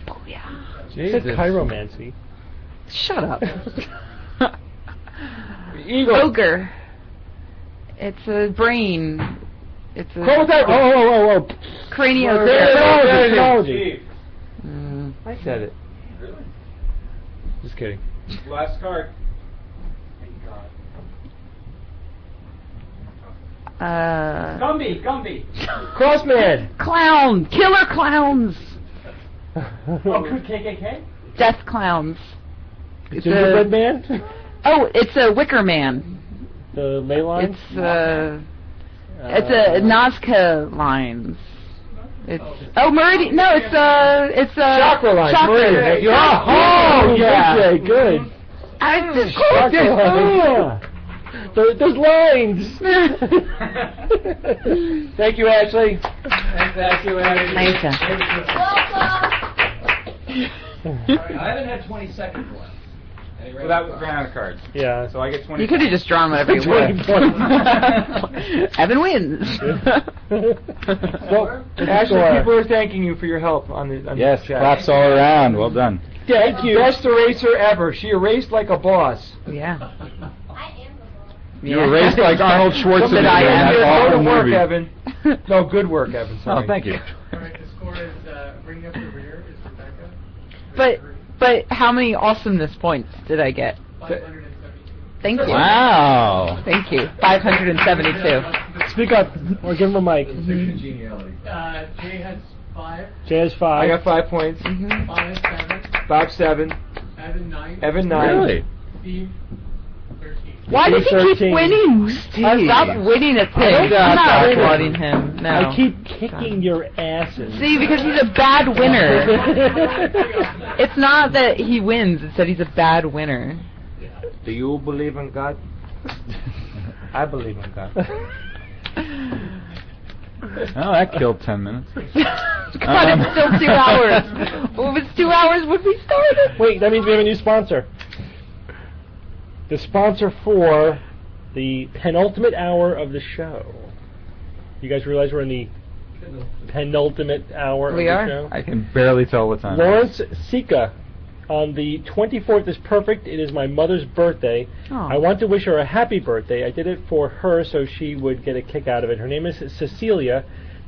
Oh, yeah. I said Jesus. chiromancy. Shut up. Eagle. Ogre. It's a brain. It's a Oh. cranial. Technology. Mm. I said it. Really? Just kidding. Last card. Gumby. Crossman. Clown. Killer clowns. Oh, KKK? Death clowns. It's Gingerbread Man. Oh, it's a Wicker Man. The ley lines. It's a Nazca lines. It's Meridian. No, it's Chakra lines. Chakra. Meridian. Oh, yeah. good. I just Yeah. Those lines. Thank you, Ashley. Thanks, Ashley. Thanks, I haven't had 20 seconds left. Well, that ran out of cards. Yeah. So I get 20. You could have just drawn whatever you want. Evan wins. Well, Ashley, people are thanking you for your help on the Yes, chat. claps all around. Well done. Thank you. Best eraser ever. She erased like a boss. Yeah. You erased like Arnold Schwarzenegger in I that am. awful Good work, movie. Evan. No, good work, Evan. Sorry. Oh, thank you. All right, the score is bringing up the rear is Rebecca. But how many awesomeness points did I get? 572. Thank you. Wow. Thank you. 572. Speak up, or give him a mic. Congeniality. Jay has 5. Jay has 5. I got 5 points. Bob has 7. Bob 7. Evan 9. Evan 9. Really? Steve 13. Why does he keep 13. winning? Stop winning at things. I'm not winning. applauding him. No. I keep kicking your asses. See, because he's a bad winner. It's not that he wins, it's that he's a bad winner. Do you believe in God? I believe in God. Oh, that killed 10 minutes. God, it's still 2 hours. Well, if it's 2 hours, would we started? Wait, that means we have a new sponsor. The sponsor for the penultimate hour of the show. You guys realize we're in the penultimate hour of the show? I can barely tell what time. Lawrence Sika. On the 24th is perfect. It is my mother's birthday. Oh. I want to wish her a happy birthday. I did it for her so she would get a kick out of it. Her name is Cecilia.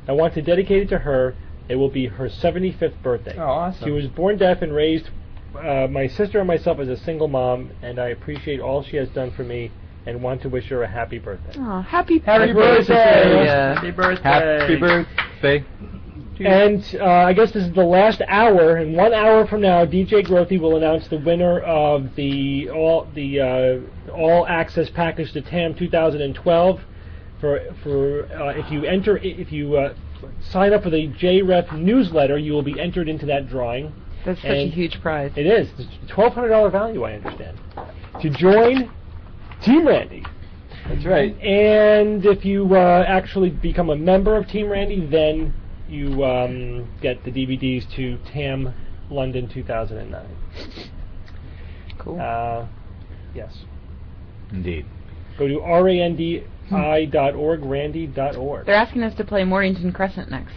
I want to dedicate it to her. It will be her 75th birthday. Oh, awesome. She was born deaf and raised my sister and myself as a single mom, and I appreciate all she has done for me and want to wish her a happy birthday. Oh, happy Happy birthday. birthday. Yeah. Happy birthday. Happy birthday. And I guess this is the last hour. In 1 hour from now, DJ Grothy will announce the winner of the all access package to TAM 2012. If you sign up for the JREF newsletter, you will be entered into that drawing. That's such a huge prize. It is. It's $1,200 value, I understand. To join Team Randy. That's right. And if you actually become a member of Team Randy, then you get the DVDs to TAM London 2009. Cool. Yes. Indeed. Go to randi.org, randy.org. They're asking us to play Mornington Crescent next.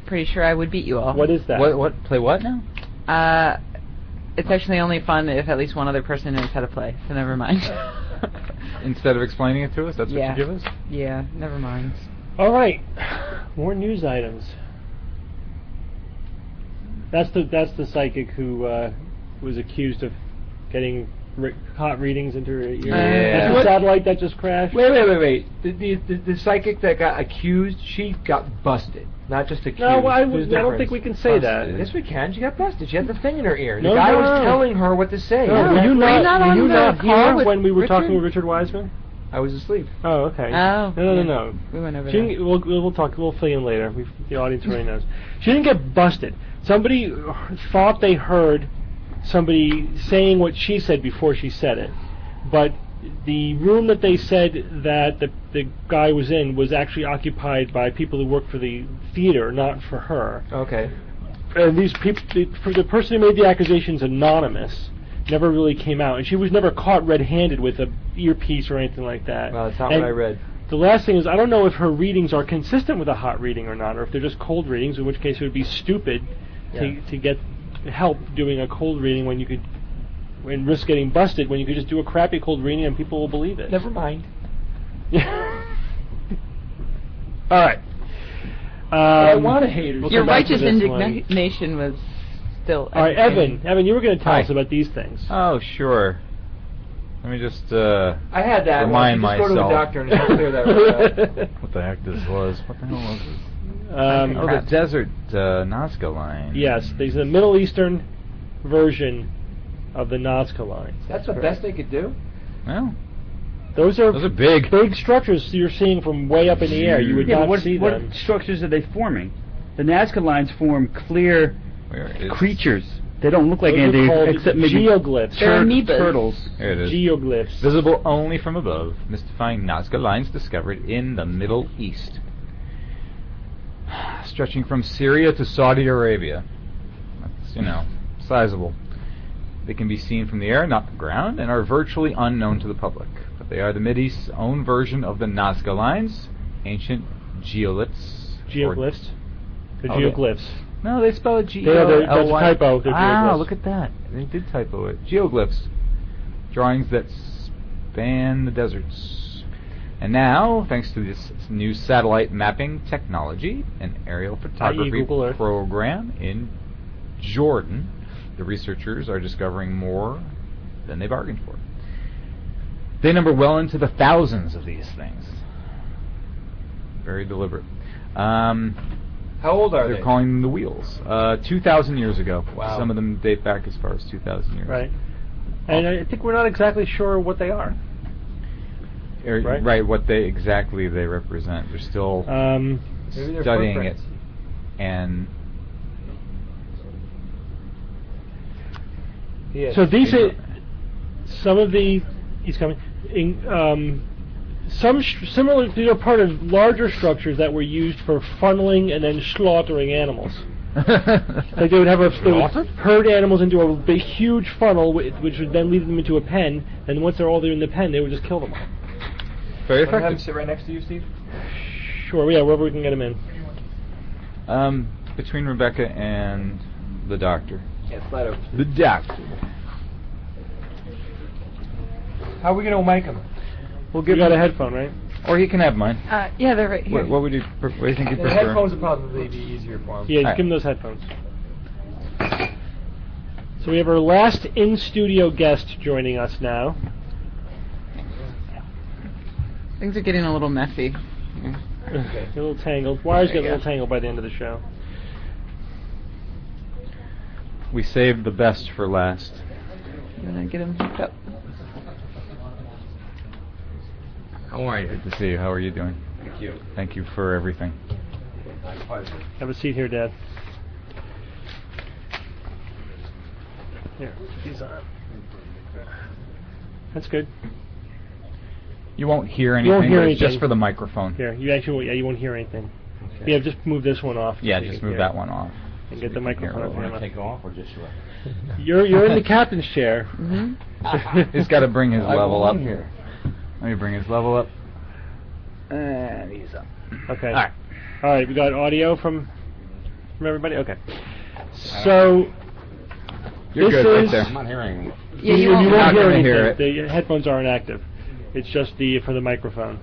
Pretty sure I would beat you all. What is that? What? Play what now? It's actually only fun if at least one other person knows how to play, so never mind. Instead of explaining it to us, that's what you give us? Yeah, never mind. All right. More news items. That's the psychic who was accused of getting hot readings into her ear. Yeah. That's the satellite that just crashed. Wait. The psychic that got accused, she got busted, not just accused. No, I There's don't think difference. we can say that. Yes, we can. She got busted. She had the thing in her ear. The No, guy no, was no. telling her what to say. No, Yeah. were you Were you not on the call here with when we were Richard? talking with Richard Wiseman? I was asleep. Oh, okay. Oh. No. We went over She that. didn't, we'll talk. We'll fill you in later. The audience already knows. She didn't get busted. Somebody thought they heard somebody saying what she said before she said it, but the room that they said that the guy was in was actually occupied by people who work for the theater, not for her. Okay. And these people, the person who made the accusation's anonymous. Never really came out, and she was never caught red-handed with a earpiece or anything like that. Well, that's not And what I read. the last thing is, I don't know if her readings are consistent with a hot reading or not, or if they're just cold readings, in which case it would be stupid to get help doing a cold reading when you could, and risk getting busted when you could just do a crappy cold reading and people will believe it. Never mind. All right. I want to hate her. We'll Your come back to righteous this one. indignation was still. All right, Evan, you were going to tell Hi. us about these things. Oh, sure. Let me just I had that. remind Just go to the myself. doctor and he'll clear that right up. what the heck this was. What the hell was this? Um, The desert Nazca line. Yes, there's a Middle Eastern version of the Nazca line. That's the best they could do. Well, Those are big. big structures you're seeing from way up in the air. You would Yeah, not but see what them. structures are they forming? The Nazca lines form clear Where is creatures. They don't look like Those are anything called except maybe geoglyphs. They're amoebas. turtles. Here it is. Geoglyphs. Visible only from above, mystifying Nazca lines discovered in the Middle East. Stretching from Syria to Saudi Arabia. That's, sizable. They can be seen from the air, not the ground, and are virtually unknown to the public. But they are the Mideast's own version of the Nazca Lines, ancient geoliths. Geoglyphs? The geoglyphs. No, they spell it G-E-O-L-Y. That's a typo. They're geoglyphs. Look at that. They did typo it. Geoglyphs. Drawings that span the deserts. And now, thanks to this new satellite mapping technology, an aerial photography program in Jordan, the researchers are discovering more than they bargained for. They number well into the thousands of these things. Very deliberate. How old are they? They're calling them the wheels. 2,000 years ago. Wow. Some of them date back as far as 2,000 years. Right. And I think we're not exactly sure what they are. Right, what they represent. They're still studying it. And so these are some of the. He's coming. Some similar. These are part of larger structures that were used for funneling and then slaughtering animals. Like they would herd animals into a big, huge funnel, which would then lead them into a pen. And once they're all there in the pen, they would just kill them all. Very Can I have effective. him sit right next to you, Steve? Sure. Yeah, wherever we can get him in. Between Rebecca and the doctor. Yeah, slide over. The doctor. How are we going to mic him? We'll give out a headphone, right? Or he can have mine. Yeah, they're right here. What would you? What do you think you The prefer? headphones would probably be easier for him. Yeah, give him those headphones. So we have our last in-studio guest joining us now. Things are getting a little messy. Okay. A little tangled. Wires get a little tangled by the end of the show. We saved the best for last. You want to get him hooked up? How are you? Good to see you. How are you doing? Thank you. Thank you for everything. My pleasure. Have a seat here, Dad. Here, he's on. That's good. You won't hear anything, won't hear but it's anything. just for the microphone. Here, you won't hear anything. Okay. Yeah, just move this one off. Yeah, so you just can move hear. that one off. And get the microphone up here. Take off or just You're in the captain's chair. Mm-hmm. He's got to bring his level up. here. Let me bring his level up. And he's up. Okay. All right. We got audio from everybody. Okay. So You're this good right is- there. I'm not hearing. Yeah, you you won't won't hear gonna anything. hear it. The headphones aren't active. It's just for the microphone.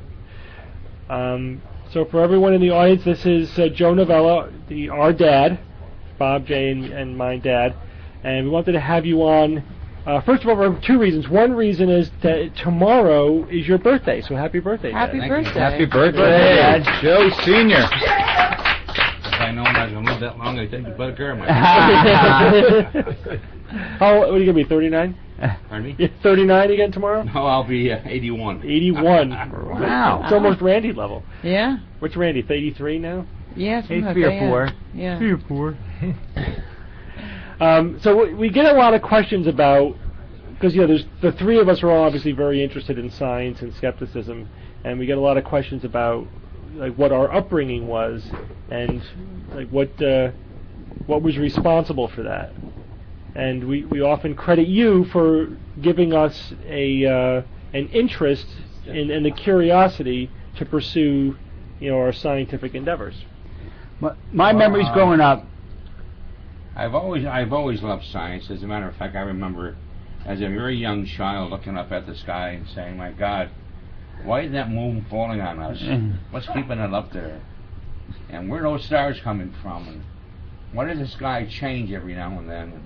So for everyone in the audience, this is Joe Novella, our dad, Bob, Jay, and my dad, and we wanted to have you on. First of all, for two reasons. One reason is that tomorrow is your birthday, so happy birthday, Happy Dad. birthday. Happy birthday, Joe Senior. If I know I'm not going to live that long, I take the better care of myself. What are you going to be, 39? Pardon me? Yeah, 39 again tomorrow? No, I'll be 81. 81. Wow. It's almost Randy level. Yeah? What's Randy, 83 now? Yeah, something like 3 or that, 4. Yeah. 3 or 4. So we get a lot of questions about, because there's the three of us are all obviously very interested in science and skepticism, and we get a lot of questions about like what our upbringing was and like what was responsible for that. And we often credit you for giving us an interest and the curiosity to pursue our scientific endeavors. My memories growing up. I've always loved science. As a matter of fact, I remember as a very young child looking up at the sky and saying, "My God, why is that moon falling on us? What's keeping it up there? And where are those stars coming from? And why does the sky change every now and then?"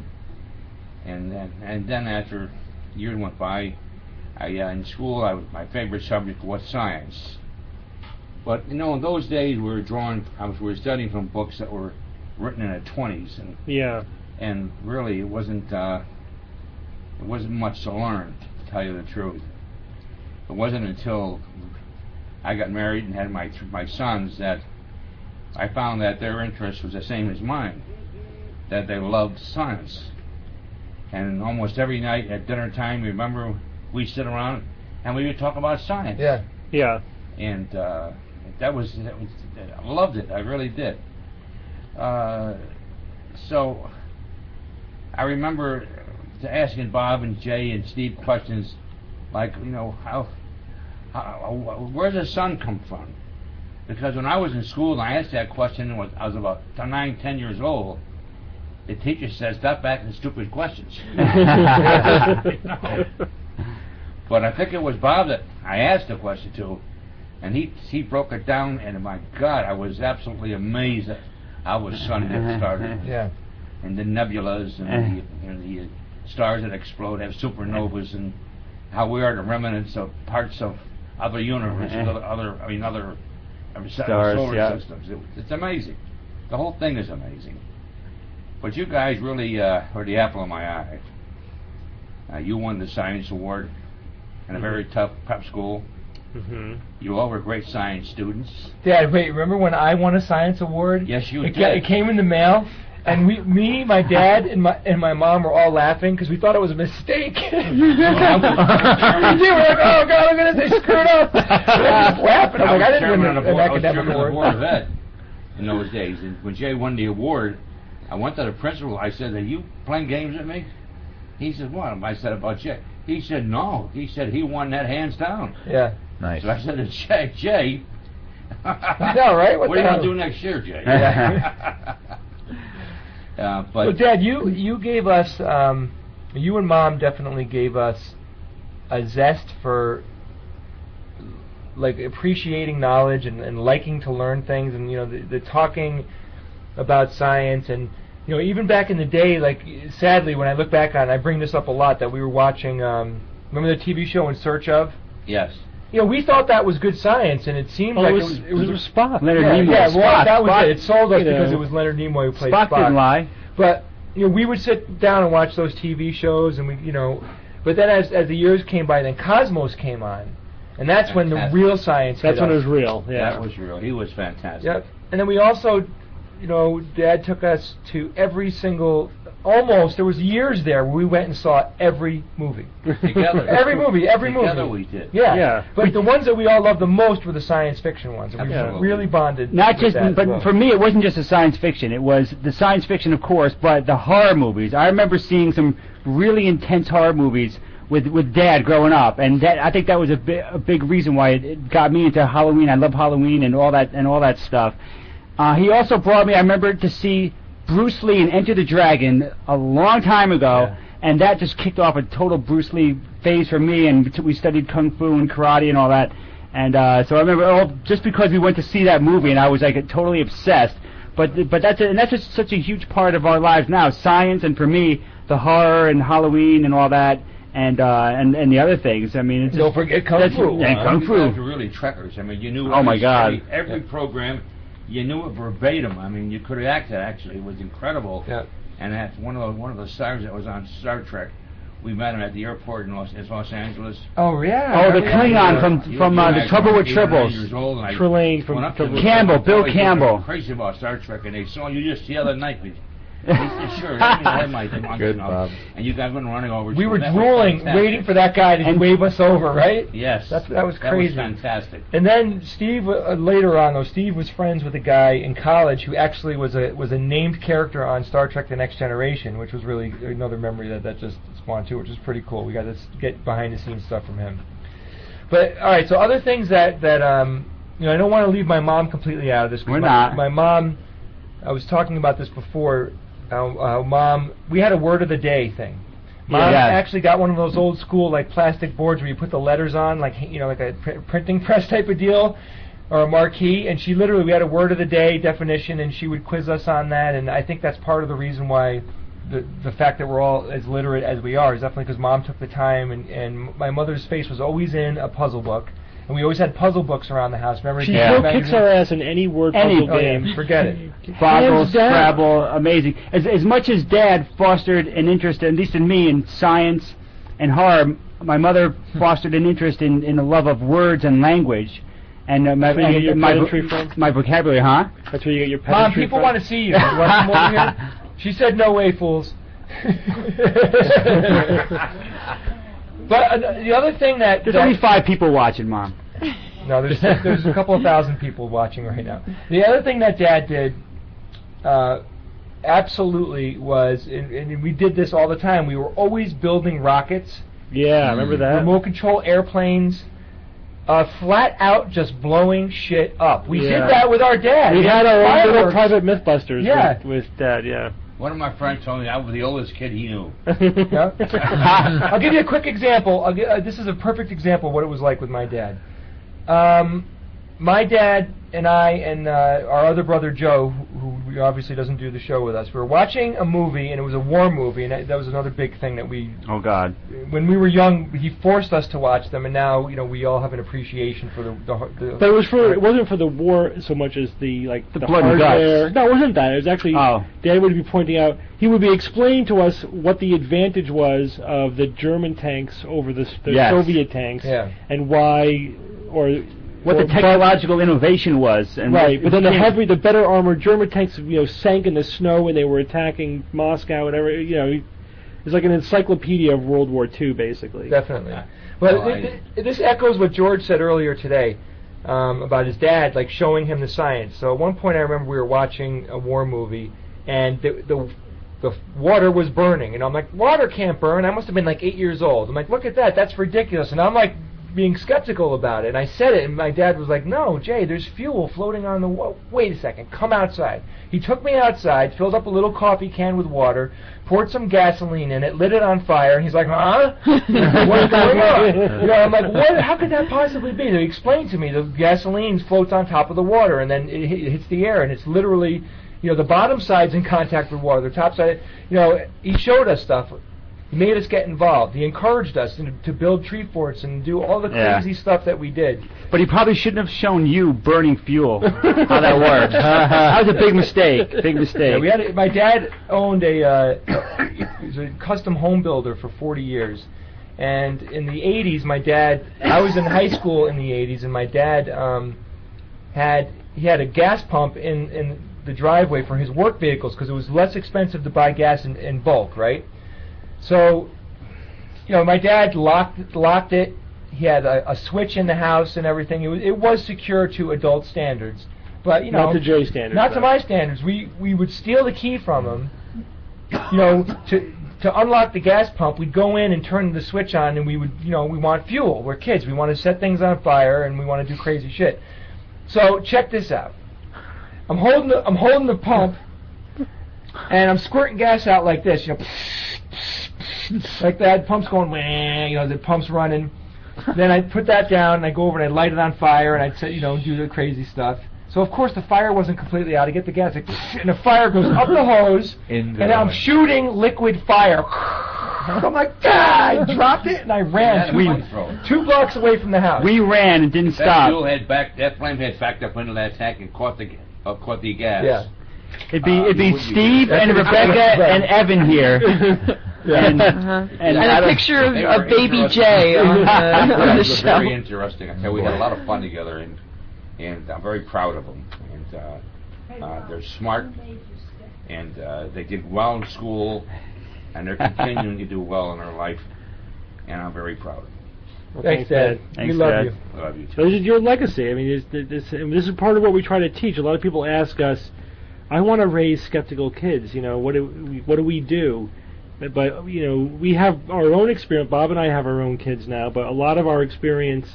And then after years went by, in school my favorite subject was science. But in those days we were studying from books that were written in the 20s, and really it wasn't much to learn, to tell you the truth. It wasn't until I got married and had my sons that I found that their interest was the same as mine, that they loved science. And almost every night at dinner time, remember, we'd sit around and we would talk about science. Yeah. And that was I loved it. I really did. So I remember to asking Bob and Jay and Steve questions like, you know, how where does the sun come from? Because when I was in school and I asked that question, I was about 9, 10 years old, the teacher said, stop asking stupid questions. But I think it was Bob that I asked the question to, and he broke it down, and my God, I was absolutely amazed at how the sun gets started. Yeah. And the nebulas and the stars that explode have supernovas, and how we are the remnants of parts of other universes, other stars, solar systems. It's amazing. The whole thing is amazing. But you guys really are the apple of my eye. You won the science award in a very tough prep school. Mm-hmm. You all were great science students. Dad, wait, remember when I won a science award? Yes, you did. It came in the mail, and me, my dad, and my mom were all laughing because we thought it was a mistake. We were like, oh God, look at this, they screwed up. We're just laughing. I'm like, I didn't win an academic award. Board of Ed in those days, and when Jay won the award, I went to the principal. I said, "Are you playing games with me?" He said, "What?" I said, "About Jay." He said, "No." He said, "He won that hands down." Yeah. Nice. So I said to Jay, I know, right? What are you going to do next year, Jay? But well, Dad, you gave us, you and Mom definitely gave us a zest for like appreciating knowledge and liking to learn things, and you know the talking about science, and you know even back in the day, like sadly when I look back on it, I bring this up a lot, that we were watching remember the TV show In Search Of? yes. You know, we thought that was good science, and it seemed like it was Spock. Leonard Nimoy. Yeah, well, that was Spock. it. It sold us because it was Leonard Nimoy who played Spock. Didn't lie. But you know, we would sit down and watch those TV shows, and we, you know, but then as the years came by, then Cosmos came on, and that's when the real science. That's when hit it was real. Yeah, That was real. He was fantastic. Yep. And then we also, you know, Dad took us to every single. Almost, there was years there where we went and saw every movie. Together. Every movie. Together we did. Yeah. Yeah. But the ones that we all loved the most were the science fiction ones. And we really bonded. Not with just, that but as well. for me, it wasn't just the science fiction. It was the science fiction, of course, but the horror movies. I remember seeing some really intense horror movies with Dad growing up, and that, I think that was a big reason why it got me into Halloween. I love Halloween and all that stuff. He also brought me, I remember, to see Bruce Lee in Enter the Dragon a long time ago, and that just kicked off a total Bruce Lee phase for me, and we studied Kung Fu and karate and all that, and so I remember just because we went to see that movie, and I was like totally obsessed, but that's just such a huge part of our lives now, science, and for me, the horror and Halloween and all that, and the other things. I mean, it's don't forget Kung Fu. And Kung You Fu. guys were really trekkers. I mean, you knew Oh my God. every program. You knew it verbatim. I mean, you could have acted. Actually, it was incredible. Yeah. And that's one of the stars that was on Star Trek. We met him at the airport in Los Angeles. Oh yeah. Oh, the Klingon from The Trouble with Tribbles. Trelane from Campbell, Bill Campbell. Crazy about Star Trek, and they saw you just the other night. He said, sure, I had my thing on. Good, Bob. And you guys went running over. We were That was drooling, fantastic. waiting for that guy to wave us over, right? Yes. That was That crazy. was fantastic. And then Steve, later on though, Steve was friends with a guy in college who actually was a named character on Star Trek: The Next Generation, which was really another memory that just spawned too, which is pretty cool. We got to get behind the scenes stuff from him. But all right, so other things that you know, I don't want to leave my mom completely out of this. We're not. My mom, I was talking about this before. Mom, we had a word of the day thing. Mom actually got one of those old school like plastic boards where you put the letters on, like, you know, like a printing press type of deal, or a marquee. And she literally, we had a word of the day definition, and she would quiz us on that. And I think that's part of the reason why the fact that we're all as literate as we are is definitely because Mom took the time. And my mother's face was always in a puzzle book. And we always had puzzle books around the house. Remember? She still kicks our ass in any word puzzle game. Yeah, forget it. Boggle, Scrabble, amazing. As much as Dad fostered an interest, at least in me, in science and horror, my mother fostered an interest in the love of words and language. And my vocabulary, huh? That's where you get your pedantry Mom, people from? want to see you. You want to come over here? She said, no way, fools. But the other thing there's only 5 people watching, Mom. No, there's a couple of thousand people watching right now. The other thing that Dad did, absolutely was, and we did this all the time. We were always building rockets. Yeah, I remember that. Remote control airplanes. Flat out just blowing shit up. We did that with our dad. We had our own little private Mythbusters with Dad, One of my friends told me I was the oldest kid he knew. I'll give you a quick example. This is a perfect example of what it was like with my dad. My dad and I and our other brother Joe, who obviously doesn't do the show with us, we were watching a movie, and it was a war movie, and that was another big thing that we... Oh, God. When we were young, he forced us to watch them, and now, we all have an appreciation for the but it wasn't for the war so much as the blood and guts. No, it wasn't that. It was actually... Dad would be pointing out... He would be explaining to us what the advantage was of the German tanks over the Soviet tanks, and why... What the technological innovation was, and but then the better armored German tanks, sank in the snow when they were attacking Moscow. Whatever, it's like an encyclopedia of World War II, basically. Definitely. Well, this echoes what George said earlier today about his dad, like showing him the science. So at one point, I remember we were watching a war movie, and the water was burning, and I'm like, water can't burn. I must have been like 8 years old. I'm like, look at that, that's ridiculous. And I'm like, being skeptical about it, and I said it, and my dad was like, no, Jay, there's fuel floating on the water. Wait a second, come outside. He took me outside, filled up a little coffee can with water, poured some gasoline in it, lit it on fire, and he's like, huh? What's going on? I'm like, what? How could that possibly be? They explained to me the gasoline floats on top of the water, and then it hits the air, and it's literally, the bottom side's in contact with water, the top side, he showed us stuff. He made us get involved. He encouraged us to build tree forts and do all the crazy stuff that we did. But he probably shouldn't have shown you burning fuel, how that works. That was a big mistake. Big mistake. Yeah, my dad owned he was a custom home builder for 40 years. And in the 80s, I was in high school in the 80s, and my dad had a gas pump in the driveway for his work vehicles because it was less expensive to buy gas in bulk, right? So, my dad locked it. He had a switch in the house and everything. It was secure to adult standards, but not to Jay's standards. Not to my standards. We would steal the key from him. To unlock the gas pump, we'd go in and turn the switch on, and we would, we want fuel. We're kids. We want to set things on fire, and we want to do crazy shit. So check this out. I'm holding the pump, and I'm squirting gas out like this, like that. Pump's going, the pump's running. Then I put that down, and I go over and I light it on fire, and I'd say, do the crazy stuff. So of course the fire wasn't completely out. I get the gas, and the fire goes up the hose, and I'm shooting liquid fire. So I'm like, I dropped it, and I ran 2 blocks away from the house. We ran and didn't stop. That flame had backed up into that tank and caught the gas. Yeah. It'd be Steve and Rebecca and Evan here. And a picture of baby Jay on the show. Very interesting. I tell you, we had a lot of fun together, and I'm very proud of them. And they're smart, and they did well in school, and they're continuing to do well in their life, and I'm very proud of them. Well, thanks, Dad. We love you. I love you too. So this is your legacy. I mean, this is part of what we try to teach. A lot of people ask us, I want to raise skeptical kids. What do we do? But we have our own experience. Bob and I have our own kids now, but a lot of our experience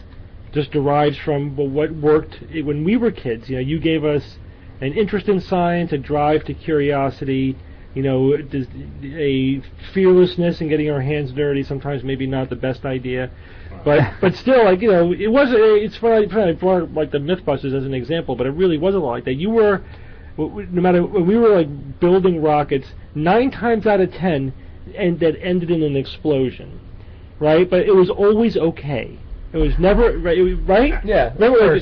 just derives from what worked when we were kids. You gave us an interest in science, a drive to curiosity, a fearlessness in getting our hands dirty. Sometimes maybe not the best idea, but still, it was. It's funny. I brought like the Mythbusters as an example, but it really wasn't like that. You were, no matter when we were like building rockets, 9 times out of 10. And that ended in an explosion, right? But it was always okay. It was never right. Yeah. Remember,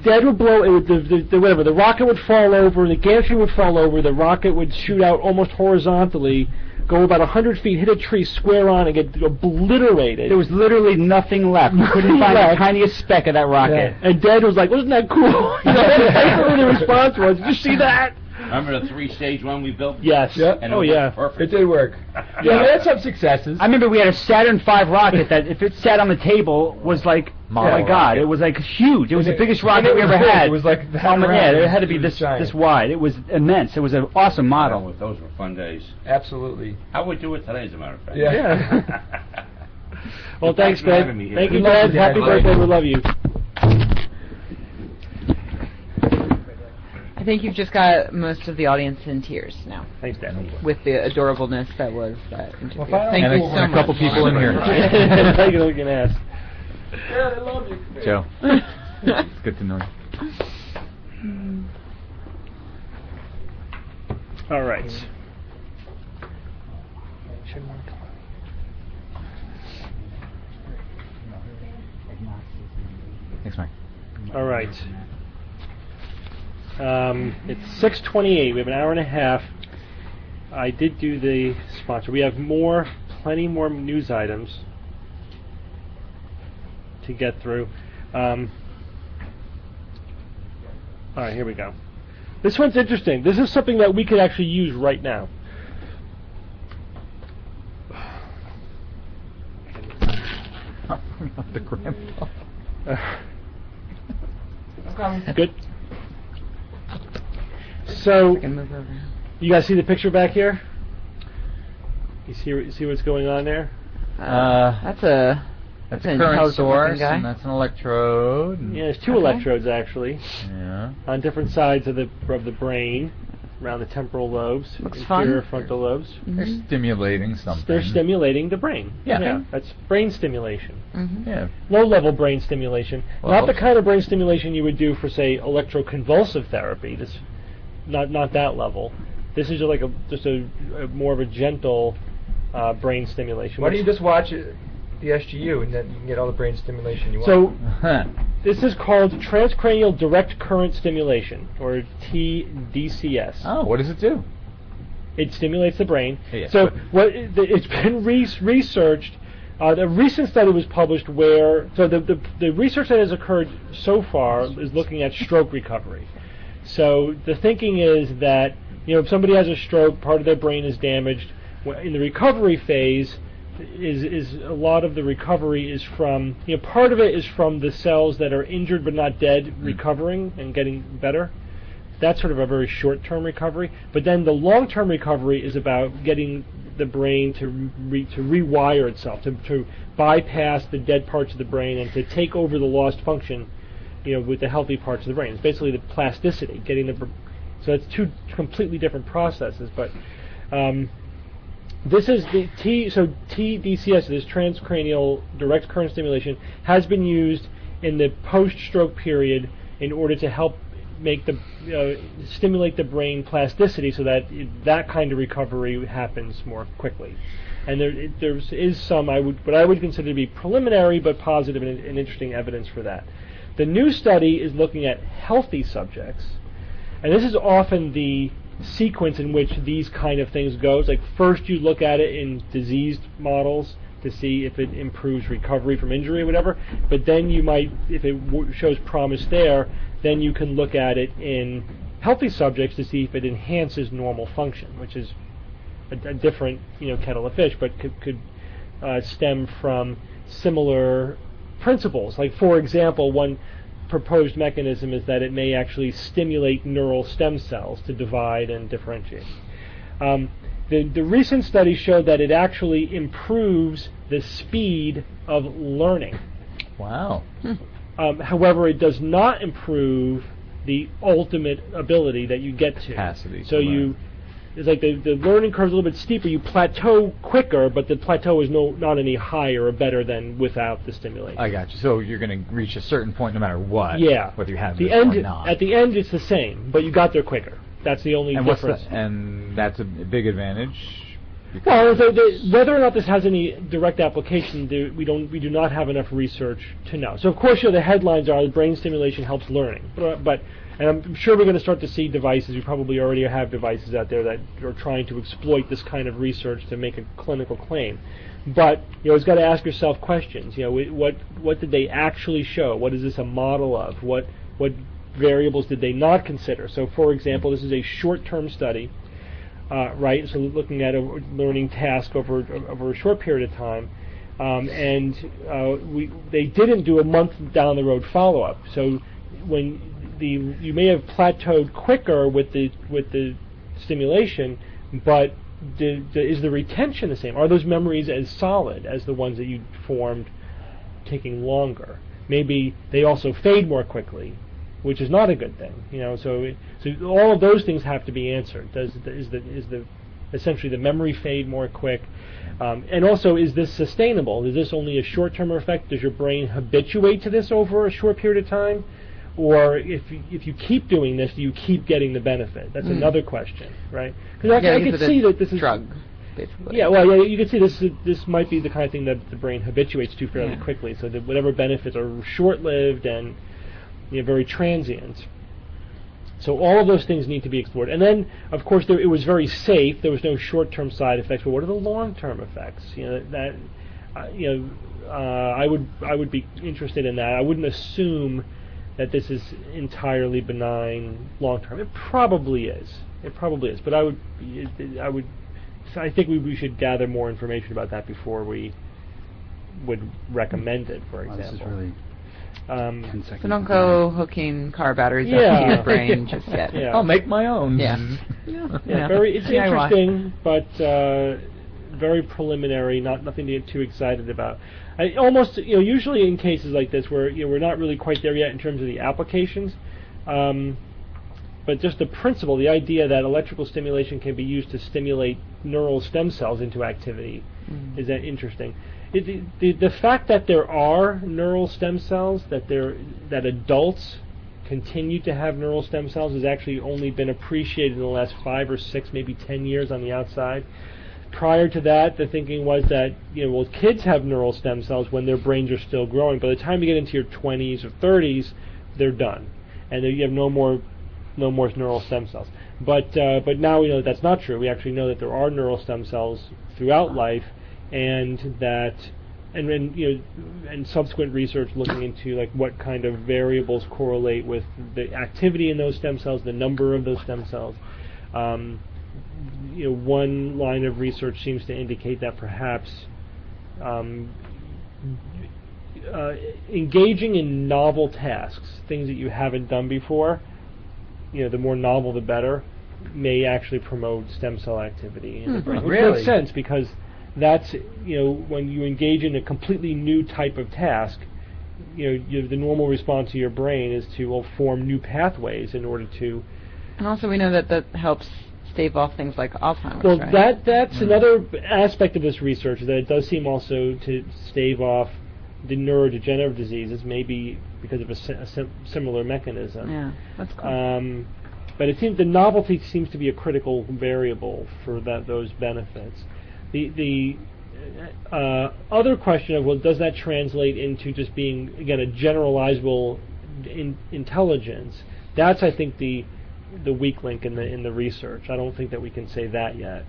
Dad would blow. It would the rocket would fall over. The gantry would fall over. The rocket would shoot out almost horizontally, go about 100 feet, hit a tree square on, and get obliterated. There was literally nothing left. You couldn't find the tiniest speck of that rocket. Yeah. And Dad was like, "Wasn't that cool?" That's what the response was. Did you see that? Remember the 3-stage one we built? Yes. Yeah. And Oh, it yeah. worked perfect. It did work. Yeah, we had some successes. I remember we had a Saturn V rocket that, if it sat on the table, was like, oh my Model God, rocket. it was like huge. It was the biggest rocket it we was ever big. had. It was like that Yeah, round. it had to be It was this giant. wide. It was immense. It was an awesome model. Oh, those were fun days. Absolutely. I would do it today, as a matter of fact. Yeah. Well, thanks, for having me Dad. here. Thank you, We love Dad. you, Happy Dad. birthday. We love you. I think you've just got most of the audience in tears now Thanks, Dad. with the adorableness that was that interview. Well, finally, Thank and you a, so and a much. couple people in here. Thank you, looking ass. Yeah, I love you. Joe, it's good to know you. All right. Thanks, Mike. All right. It's 6:28. We have an hour and a half. I did do the sponsor. We have plenty more news items to get through. All right, here we go. This one's interesting. This is something that we could actually use right now. The grandpa. Good. So, I can move over. you guys see the picture back here? You see what's going on there? That's a That's an a current intelligent looking source, guy. and that's an electrode. And Yeah, there's two Okay. electrodes actually yeah. on different sides of the brain, around the temporal lobes, Looks inferior fun. frontal lobes. They're Mhm. stimulating something. They're stimulating the brain. Yeah. That's brain stimulation. Mhm. Yeah. Low-level brain stimulation, Well, not the kind of brain stimulation you would do for, say, electroconvulsive therapy. This, not that level. This is just a more of a gentle brain stimulation. Why don't you just watch the SGU and then you can get all the brain stimulation you want? So this is called transcranial direct current stimulation, or TDCS. oh, what does it do? It stimulates the brain. Yeah, So but- it's been researched. A recent study was published where the research that has occurred so far is looking at stroke recovery. So the thinking is that if somebody has a stroke, part of their brain is damaged. In the recovery phase, is a lot of the recovery is from part of it is from the cells that are injured but not dead recovering and getting better. That's sort of a very short-term recovery. But then the long-term recovery is about getting the brain to rewire itself, to bypass the dead parts of the brain and to take over the lost function, with the healthy parts of the brain. It's basically the plasticity, so it's two completely different processes. But this is the TDCS, this transcranial direct current stimulation, has been used in the post-stroke period in order to help make stimulate the brain plasticity so that that kind of recovery happens more quickly. And there is some what I would consider to be preliminary but positive and interesting evidence for that. The new study is looking at healthy subjects, and this is often the sequence in which these kind of things goes. Like first you look at it in diseased models to see if it improves recovery from injury or whatever, but then you might, if it shows promise there, then you can look at it in healthy subjects to see if it enhances normal function, which is a different kettle of fish, but could stem from similar principles. Like for example, one proposed mechanism is that it may actually stimulate neural stem cells to divide and differentiate. The recent study showed that it actually improves the speed of learning. Wow. However, it does not improve the ultimate ability that you get to. Capacity So to learn. it's like the learning curve is a little bit steeper. You plateau quicker, but the plateau is not any higher or better than without the stimulation. I got you. So you're going to reach a certain point no matter what. Yeah. Whether you have the it end or not. At the end, it's the same, but you got there quicker. That's the only and difference. and that's a big advantage. Well, whether or not this has any direct application, we do not have enough research to know. So of course, the headlines are brain stimulation helps learning, and I'm sure we're going to start to see devices. We probably already have devices out there that are trying to exploit this kind of research to make a clinical claim. But it's got to ask yourself questions. What did they actually show? What is this a model of? What variables did they not consider? So, for example, this is a short-term study, right? So looking at a learning task over a short period of time, and they didn't do a month down the road follow-up. So when you may have plateaued quicker with the stimulation, but is the retention the same? Are those memories as solid as the ones that you formed taking longer? Maybe they also fade more quickly, which is not a good thing. So all of those things have to be answered. Is the essentially the memory fade more quick? And also, is this sustainable? Is this only a short-term effect? Does your brain habituate to this over a short period of time? Or if you keep doing this, do you keep getting the benefit? That's another question, right? Because I can see that this is drug, basically. Yeah, you can see this might be the kind of thing that the brain habituates to fairly quickly. So that whatever benefits are short-lived and very transient. So all of those things need to be explored. And then, of course, it was very safe. There was no short-term side effects. But what are the long-term effects? I would be interested in that. I wouldn't assume that this is entirely benign long-term. It probably is. But I think we should gather more information about that before we would recommend it, for example. This is really so don't go hooking car batteries up to your brain just yet. Yeah. I'll make my own. Yeah. It's interesting, but very preliminary. Nothing to get too excited about. Usually in cases like this where we're not really quite there yet in terms of the applications, but just the principle, the idea that electrical stimulation can be used to stimulate neural stem cells into activity is that interesting. The fact that there are neural stem cells, that adults continue to have neural stem cells, has actually only been appreciated in the last 5 or 6, maybe 10 years on the outside. Prior to that, the thinking was that kids have neural stem cells when their brains are still growing. By the time you get into your 20s or 30s, they're done, and you have no more neural stem cells. But now we know that that's not true. We actually know that there are neural stem cells throughout life, and that and subsequent research looking into like what kind of variables correlate with the activity in those stem cells, the number of those stem cells. One line of research seems to indicate that perhaps engaging in novel tasks, things that you haven't done before, the more novel the better, may actually promote stem cell activity in the brain. Which makes sense, because that's when you engage in a completely new type of task, the normal response of your brain is to form new pathways in order to. And also, we know that helps stave off things like Alzheimer's. Well, right? that's another aspect of this research, that it does seem also to stave off the neurodegenerative diseases, maybe because of a similar mechanism. Yeah, that's cool. But it seems the novelty seems to be a critical variable for those benefits. The other question of, does that translate into just being, again, a generalizable intelligence? That's, I think, the weak link in the research. I don't think that we can say that yet.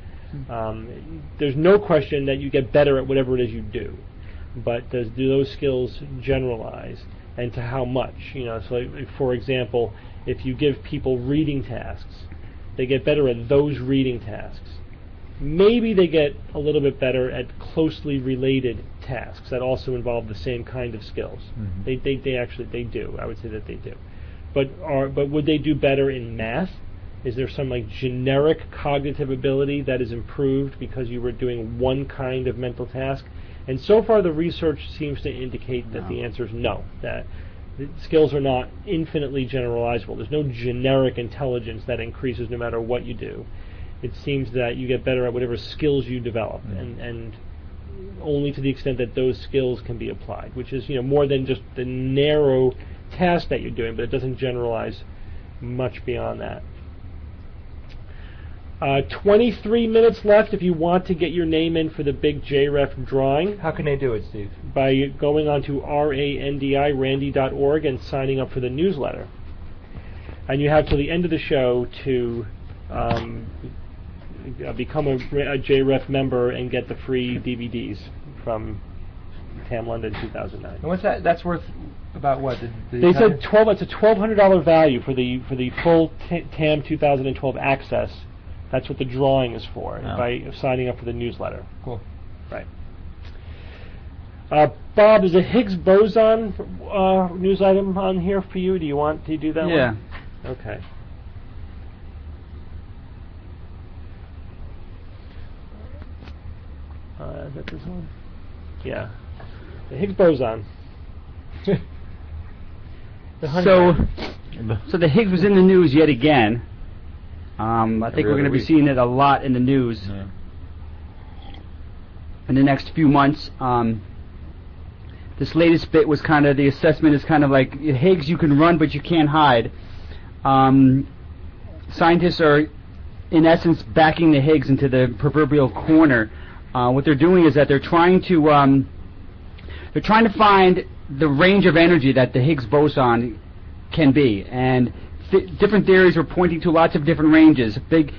There's no question that you get better at whatever it is you do, but do those skills generalize, and to how much? So for example, if you give people reading tasks, they get better at those reading tasks. Maybe they get a little bit better at closely related tasks that also involve the same kind of skills. Mm-hmm. They do. I would say that they do. But would they do better in math? Is there some generic cognitive ability that is improved because you were doing one kind of mental task? And so far the research seems to indicate that the answer is no, that the skills are not infinitely generalizable. There's no generic intelligence that increases no matter what you do. It seems that you get better at whatever skills you develop, and only to the extent that those skills can be applied, which is more than just the narrow task that you're doing, but it doesn't generalize much beyond that. 23 minutes left if you want to get your name in for the big JREF drawing. How can they do it, Steve? By going on to randy.org and signing up for the newsletter. And you have till the end of the show to become a JREF member and get the free DVDs from TAM London 2009. And what's that? That's worth about what? They said it's a $1,200 value for the full TAM 2012 access. That's what the drawing is for by signing up for the newsletter. Cool. Right. Bob, is a Higgs boson news item on here for you? Do you want to do that one? Yeah. Okay. Is that this one? Yeah. The Higgs boson. So the Higgs was in the news yet again. I think we're going to be seeing it a lot in the news in the next few months. This latest bit was kind of, the assessment is kind of like, Higgs you can run but you can't hide. Scientists are in essence backing the Higgs into the proverbial corner. What they're doing is that they're trying to find the range of energy that the Higgs boson can be, and different theories are pointing to lots of different ranges, big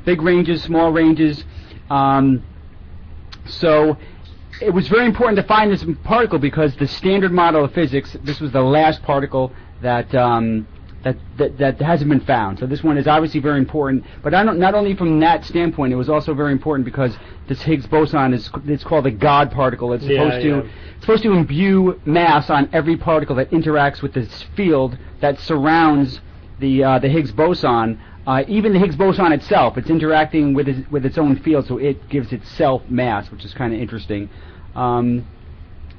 ranges, small ranges. So it was very important to find this particle because the standard model of physics, this was the last particle that hasn't been found. So this one is obviously very important, but not only from that standpoint, it was also very important because this Higgs boson it's called a God particle. It's supposed to imbue mass on every particle that interacts with this field that surrounds the Higgs boson. Even the Higgs boson itself, it's interacting with its own field, so it gives itself mass, which is kind of interesting.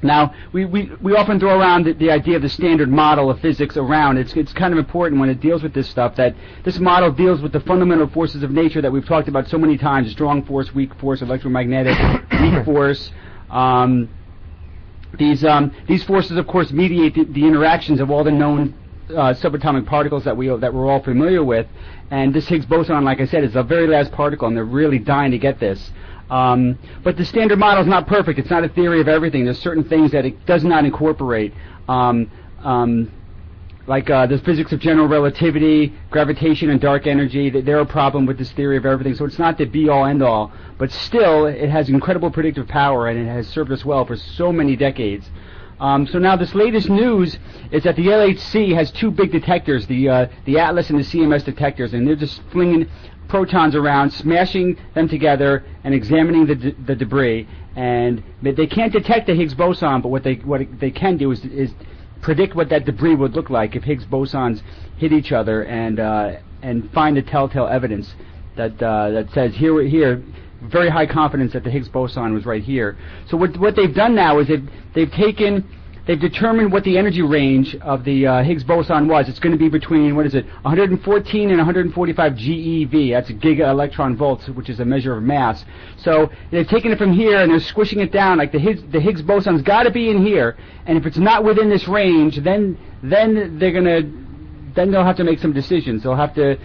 Now, we often throw around the idea of the standard model of physics around. It's kind of important when it deals with this stuff that this model deals with the fundamental forces of nature that we've talked about so many times: strong force, weak force, electromagnetic, weak force. These forces, of course, mediate the interactions of all the known subatomic particles that we're all familiar with. And this Higgs boson, like I said, is the very last particle, and they're really dying to get this. But the standard model is not perfect. It's not a theory of everything. There's certain things that it does not incorporate, like the physics of general relativity, gravitation, and dark energy. They're a problem with this theory of everything. So it's not the be-all, end-all. But still, it has incredible predictive power, and it has served us well for so many decades. So now this latest news is that the LHC has two big detectors, the Atlas and the CMS detectors, and they're just flinging protons around, smashing them together, and examining the debris. And they can't detect the Higgs boson, but what they can do is predict what that debris would look like if Higgs bosons hit each other, and find the telltale evidence that says here. Very high confidence that the Higgs boson was right here. So what they've done now is they've determined what the energy range of the Higgs boson was. It's going to be between 114 and 145 GeV. That's a giga electron volts, which is a measure of mass. So they've taken it from here and they're squishing it down. Like the Higgs boson's got to be in here, and if it's not within this range, then they'll have to make some decisions. They'll have to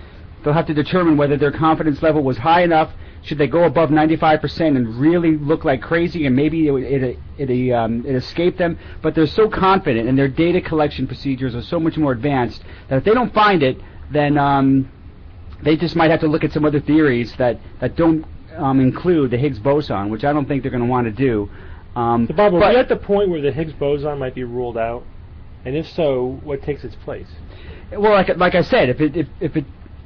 determine whether their confidence level was high enough. Should they go above 95% and really look like crazy, and maybe it escaped them? But they're so confident, and their data collection procedures are so much more advanced that if they don't find it, then they just might have to look at some other theories that don't include the Higgs boson, which I don't think they're going to want to do. So Bob, are we at the point where the Higgs boson might be ruled out? And if so, what takes its place? Well, like I said,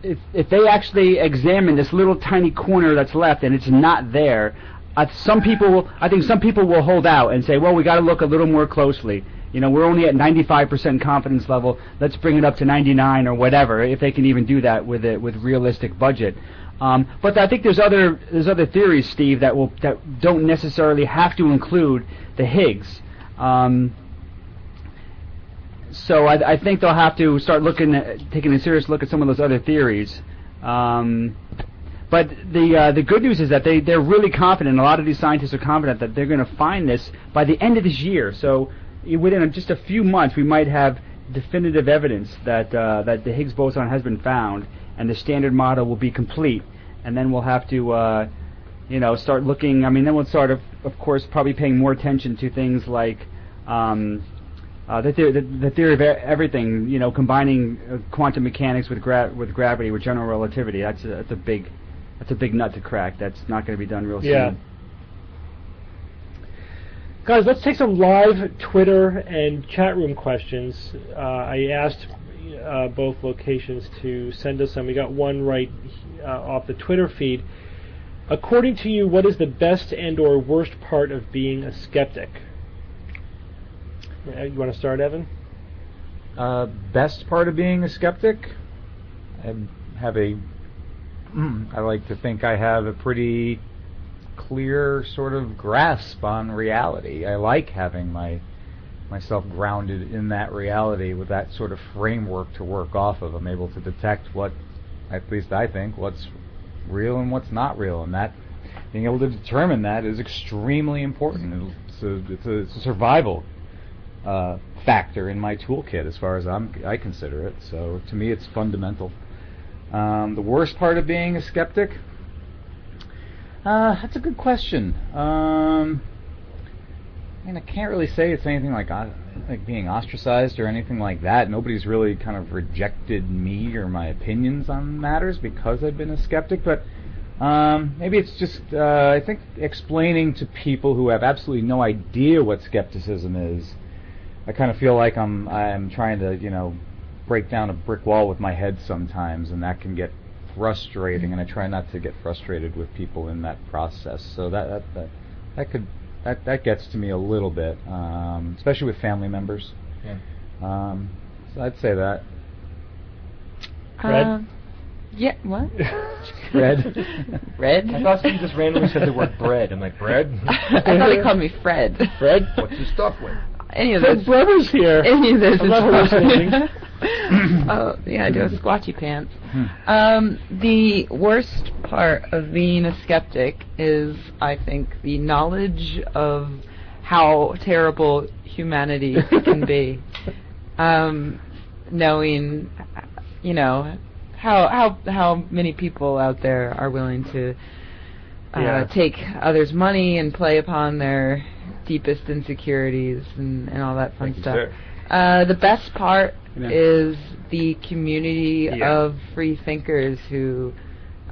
if they actually examine this little tiny corner that's left and it's not there, I think some people will hold out and say, well, we got to look a little more closely. We're only at 95% confidence level. Let's bring it up to 99 or whatever, if they can even do that with realistic budget. But I think there's other theories, Steve, that don't necessarily have to include the Higgs. So I think they'll have to start taking a serious look at some of those other theories. But the good news is that they're really confident. A lot of these scientists are confident that they're going to find this by the end of this year. So within just a few months, we might have definitive evidence that the Higgs boson has been found, and the standard model will be complete. And then we'll have to start looking. I mean, then we'll start, of course, probably paying more attention to things like the theory of everything, combining quantum mechanics with gravity, with general relativity. That's a big nut to crack. That's not going to be done real soon. Yeah. Guys, let's take some live Twitter and chat room questions. I asked both locations to send us some. We got one right off the Twitter feed. According to you, what is the best and or worst part of being a skeptic? You want to start, Evan? Best part of being a skeptic? I like to think I have a pretty clear sort of grasp on reality. I like having myself grounded in that reality with that sort of framework to work off of. I'm able to detect what, at least I think, what's real and what's not real, and that being able to determine that is extremely important. It's a survival factor in my toolkit as far as I consider it. So to me, it's fundamental. The worst part of being a skeptic? That's a good question. I can't really say it's anything like being ostracized or anything like that. Nobody's really kind of rejected me or my opinions on matters because I've been a skeptic, but maybe it's just, I think, explaining to people who have absolutely no idea what skepticism is. I kind of feel like I'm trying to, break down a brick wall with my head sometimes, and that can get frustrating, and I try not to get frustrated with people in that process. So that gets to me a little bit, especially with family members. Yeah. So I'd say that. Fred? Yeah, what? Red. Red? I thought you just randomly said the word bread. I'm like, bread? I thought he called me Fred. Fred? What's your stuff with? Any of Fred those. Brewer's here. Any of those I'm is not hallucinating. fine. Oh, yeah, I do have squatchy pants. The worst part of being a skeptic is, I think, the knowledge of how terrible humanity can be. Knowing, how many people out there are willing to take others' money and play upon their deepest insecurities and all that fun stuff. The best part is the community of free thinkers who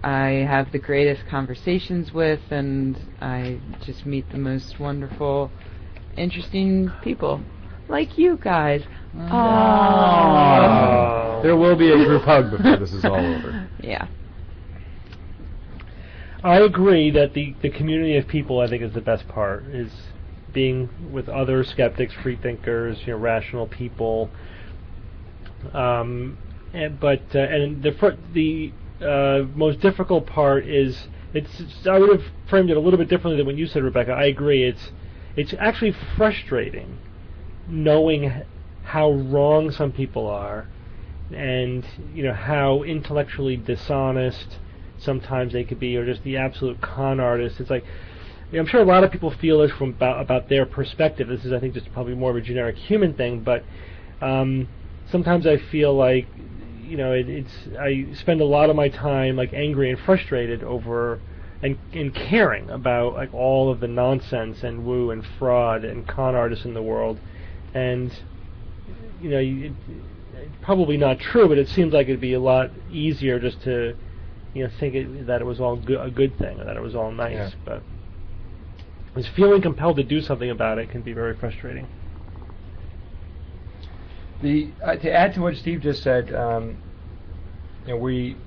I have the greatest conversations with, and I just meet the most wonderful, interesting people, like you guys. Oh. There will be a group hug before this is all over. Yeah. I agree that the community of people, I think, is the best part, is being with other skeptics, free thinkers, rational people. The most difficult part is I would have framed it a little bit differently than what you said, Rebecca. I agree. It's actually frustrating knowing how wrong some people are, and how intellectually dishonest sometimes they could be, or just the absolute con artists. It's like, I'm sure a lot of people feel this from about their perspective. This is, I think, just probably more of a generic human thing, but sometimes I feel like, I spend a lot of my time like angry and frustrated over and caring about like all of the nonsense and woo and fraud and con artists in the world, and it's probably not true, but it seems like it'd be a lot easier just to think that it was all a good thing, or that it was all nice. Yeah. But this feeling compelled to do something about it can be very frustrating. To add to what Steve just said, we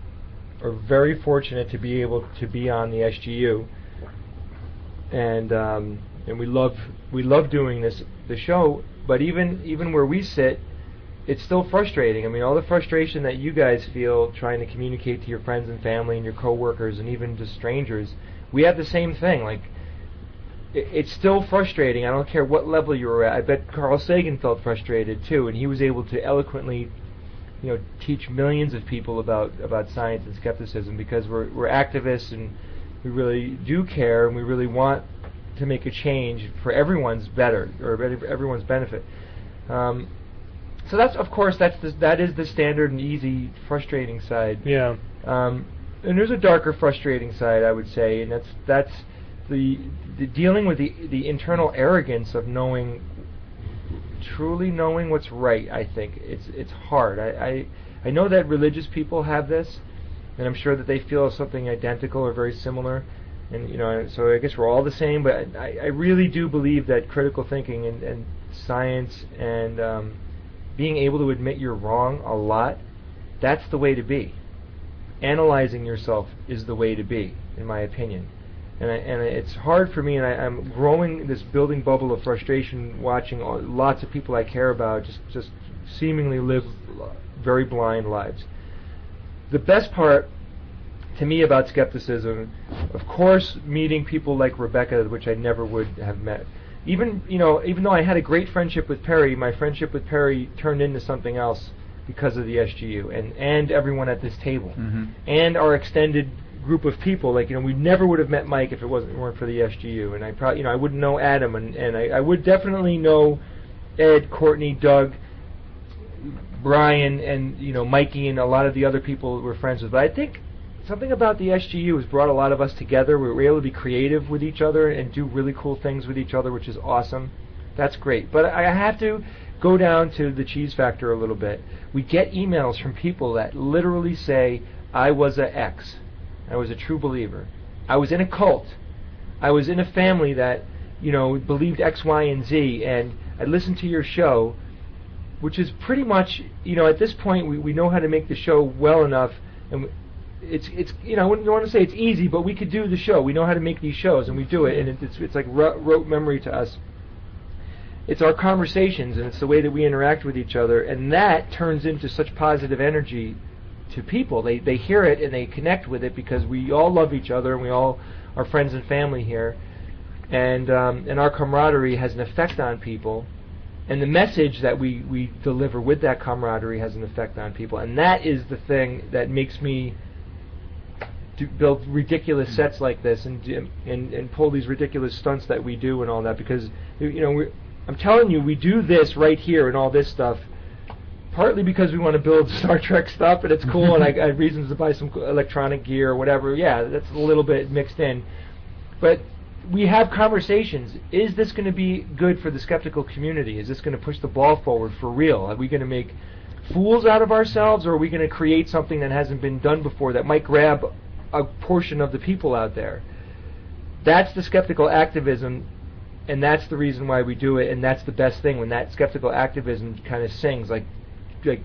are very fortunate to be able to be on the SGU, and we love doing the show. But even where we sit, it's still frustrating. I mean, all the frustration that you guys feel trying to communicate to your friends and family and your coworkers and even just strangers, we have the same thing. Like, it's still frustrating. I don't care what level you were at. I bet Carl Sagan felt frustrated too, and he was able to eloquently, teach millions of people about science and skepticism, because we're activists and we really do care, and we really want to make a change for everyone's everyone's benefit. So that is the standard and easy frustrating side. Yeah. And there's a darker frustrating side, I would say, and that's the dealing with the internal arrogance of truly knowing what's right. I think it's hard. I know that religious people have this, and I'm sure that they feel something identical or very similar. And so I guess we're all the same. But I really do believe that critical thinking and science and being able to admit you're wrong a lot, that's the way to be. Analyzing yourself is the way to be, in my opinion. And it's hard for me, and I'm growing this building bubble of frustration watching lots of people I care about just seemingly live very blind lives. The best part to me about skepticism, of course, meeting people like Rebecca, which I never would have met. Even though I had a great friendship with Perry, my friendship with Perry turned into something else because of the SGU and everyone at this table and our extended group of people. Like, we never would have met Mike if it weren't for the SGU, and I probably I wouldn't know Adam, and I would definitely know Ed, Courtney, Doug, Brian, and Mikey, and a lot of the other people we're friends with. But I think something about the SGU has brought a lot of us together. We're able to be creative with each other and do really cool things with each other, which is awesome. That's great. But I have to go down to the cheese factor a little bit. We get emails from people that literally say, I was a X. I was a true believer. I was in a cult. I was in a family that, believed X, Y, and Z, and I listened to your show, which is pretty much, at this point, we know how to make the show well enough, and it's I wouldn't want to say it's easy, but we could do the show. We know how to make these shows, and we do it, and it's like rote memory to us. It's our conversations, and it's the way that we interact with each other, and that turns into such positive energy to people. They hear it and they connect with it because we all love each other and we all are friends and family here, and our camaraderie has an effect on people, and the message that we deliver with that camaraderie has an effect on people, and that is the thing that makes me build ridiculous sets like this and pull these ridiculous stunts that we do and all that, because I'm telling you, we do this right here and all this stuff partly because we want to build Star Trek stuff and it's cool and I have reasons to buy some electronic gear or whatever. Yeah, that's a little bit mixed in. But we have conversations. Is this going to be good for the skeptical community? Is this going to push the ball forward for real? Are we going to make fools out of ourselves, or are we going to create something that hasn't been done before that might grab a portion of the people out there? That's the skeptical activism, and that's the reason why we do it, and that's the best thing when that skeptical activism kind of sings like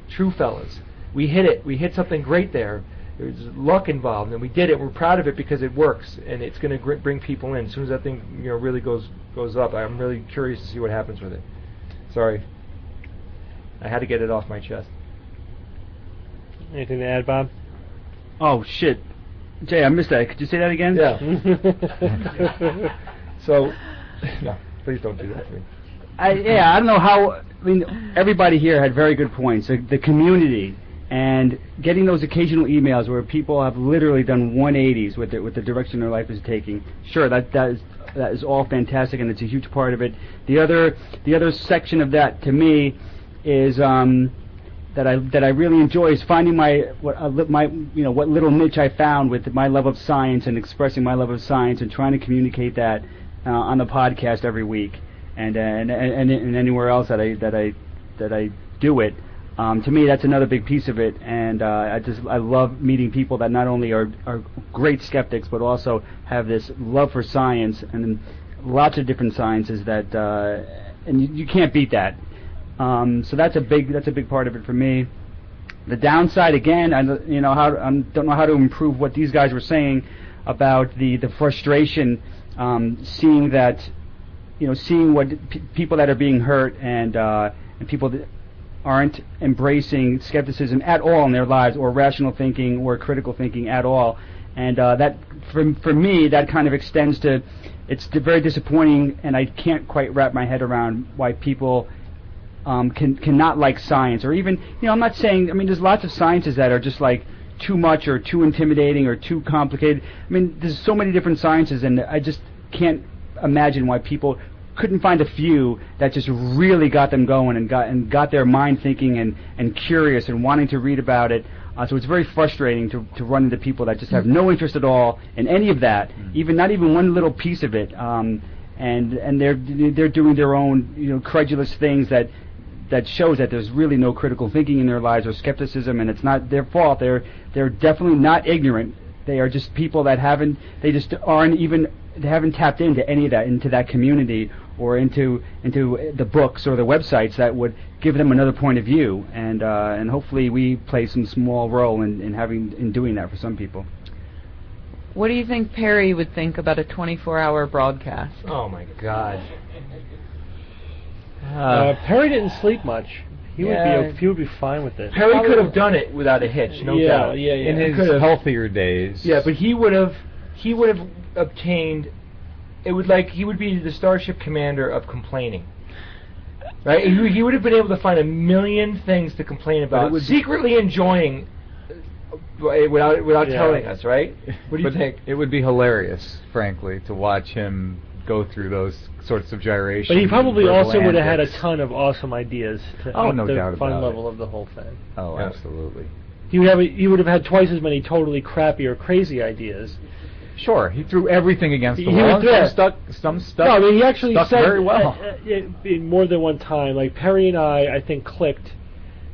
true fellas. We hit it. We hit something great there. There's luck involved, and we did it. We're proud of it because it works, and it's going to bring people in. As soon as that thing really goes up, I'm really curious to see what happens with it. Sorry, I had to get it off my chest. Anything to add, Bob? Oh shit, Jay, I missed that. Could you say that again? Yeah. So, no, please don't do that to me. I don't know how. I mean, everybody here had very good points. The community and getting those occasional emails where people have literally done 180s with the direction their life is taking. Sure, that is all fantastic, and it's a huge part of it. The other section of that to me is that I really enjoy is finding what little niche I found with my love of science and expressing my love of science and trying to communicate that on the podcast every week. And anywhere else that I do it, to me that's another big piece of it. And I love meeting people that not only are great skeptics but also have this love for science and lots of different sciences that and you can't beat that. So that's a big part of it for me. The downside again, I don't know how to improve what these guys were saying about the frustration, seeing what people that are being hurt and people that aren't embracing skepticism at all in their lives, or rational thinking or critical thinking at all, and that for me that kind of extends to, it's very disappointing, and I can't quite wrap my head around why people cannot like science, or even I'm not saying, I mean there's lots of sciences that are just like too much or too intimidating or too complicated. I mean there's so many different sciences, and I just can't imagine why people couldn't find a few that just really got them going and got their mind thinking and curious and wanting to read about it. So it's very frustrating to run into people that just have no interest at all in any of that, not even one little piece of it, and they're doing their own credulous things that shows that there's really no critical thinking in their lives or skepticism, and it's not their fault. They're definitely not ignorant. They are just people that they haven't tapped into any of that, into that community or into the books or the websites that would give them another point of view, and hopefully we play some small role in doing that for some people. What do you think Perry would think about a 24-hour broadcast? Oh my God. Perry didn't sleep much. He would be fine with it. Perry could have done it without a hitch, no doubt. Yeah. In his healthier days. Yeah, but he would have obtained. He would be the starship commander of complaining. Right? He would have been able to find a million things to complain about, secretly enjoying without telling us, right? What do you think? It would be hilarious, frankly, to watch him go through those sorts of gyrations. But he probably also would have had a ton of awesome ideas to up no the doubt fun about level it. of the whole thing. Oh, absolutely. He would have had twice as many totally crappy or crazy ideas. Sure, he threw everything against the He wall. would Some stuck. No, I mean, he actually stuck said very well. In more than one time. Like Perry and I think clicked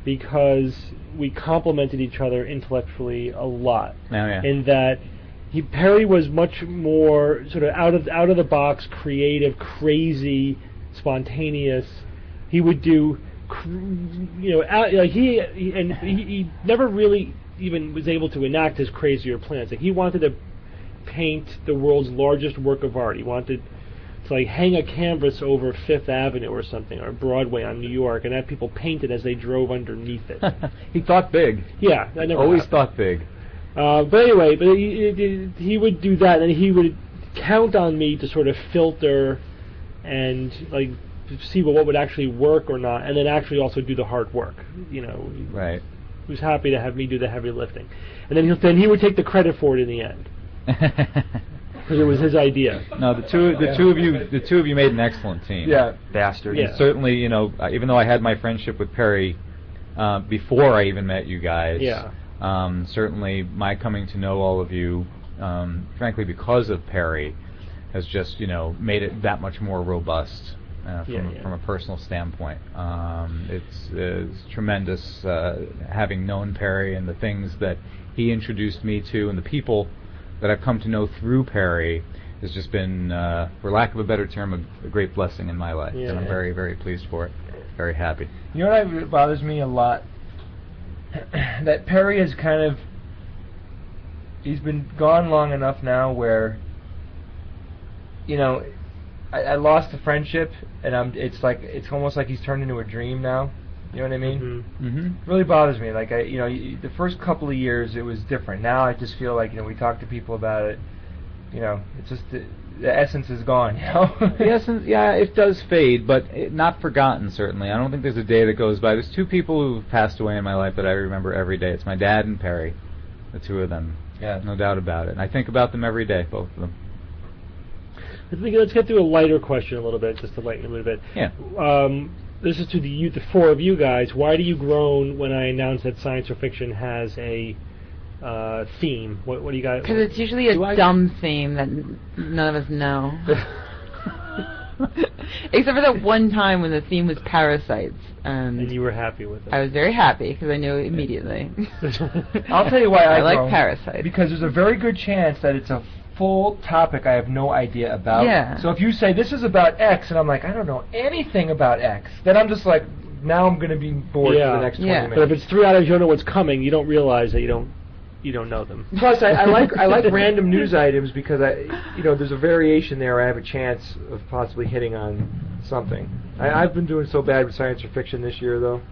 because we complimented each other intellectually a lot. Oh, yeah. In that Perry was much more sort of out of the box, creative, crazy, spontaneous. He would do, he never really even was able to enact his crazier plans. Like he wanted to paint the world's largest work of art. He wanted to hang a canvas over Fifth Avenue or something, or Broadway on New York, and have people paint it as they drove underneath it. He thought big. Yeah, that never always happened. thought big. But anyway, he would do that, and he would count on me to sort of filter and see what would actually work or not, and then actually also do the hard work. Right. He was happy to have me do the heavy lifting, and then he would take the credit for it in the end because it was his idea. No, the two of you made an excellent team. Yeah, bastard. Yeah. And certainly, even though I had my friendship with Perry before I even met you guys. Yeah. Certainly, my coming to know all of you, frankly, because of Perry, has just made it that much more robust from a personal standpoint. It's tremendous having known Perry and the things that he introduced me to, and the people that I've come to know through Perry has just been, for lack of a better term, a great blessing in my life, and I'm very, very pleased for it. Very happy. You know what bothers me a lot? That Perry is he's been gone long enough now where, I lost the friendship, and it's almost like he's turned into a dream now. You know what I mean? Mm-hmm. Mm-hmm. It really bothers me. The first couple of years it was different. Now I just feel like we talk to people about it. It's just the essence is gone. The essence, it does fade, but not forgotten. Certainly, I don't think there's a day that goes by. There's two people who've passed away in my life that I remember every day. It's my dad and Perry, the two of them. Yeah, no doubt about it. And I think about them every day, both of them. Let's get to a lighter question a little bit, just to lighten a little bit. Yeah. This is to the four of you guys. Why do you groan when I announce that science or fiction has a theme? What do you guys? Because it's usually a dumb theme that none of us know. Except for that one time when the theme was parasites. And you were happy with it. I was very happy because I knew immediately. I'll tell you why I like groan, parasites. Because there's a very good chance that it's a full topic I have no idea about. Yeah. So if you say this is about X and I'm like, I don't know anything about X, then I'm just like, now I'm going to be bored for the next 20 minutes. But if it's 3 items you don't know what's coming, you don't realize that you don't know them. Plus, I like random news items because there's a variation there where I have a chance of possibly hitting on something. I've been doing so bad with science or fiction this year, though.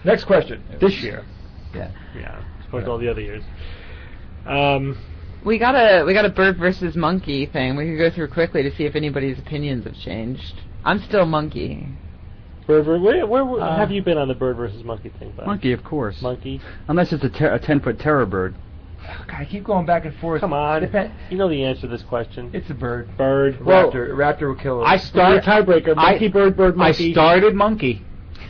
Next question. This year. Yeah. Yeah. As opposed to all the other years. We got a bird versus monkey thing. We could go through quickly to see if anybody's opinions have changed. I'm still monkey. Where have you been on the bird versus monkey thing? Bob? Monkey, of course. Monkey. Unless it's a 10-foot terror bird. God, I keep going back and forth. Come on. You know the answer to this question. It's a bird. Bird. Raptor will kill it. I started tiebreaker. Monkey, bird, monkey. I started monkey,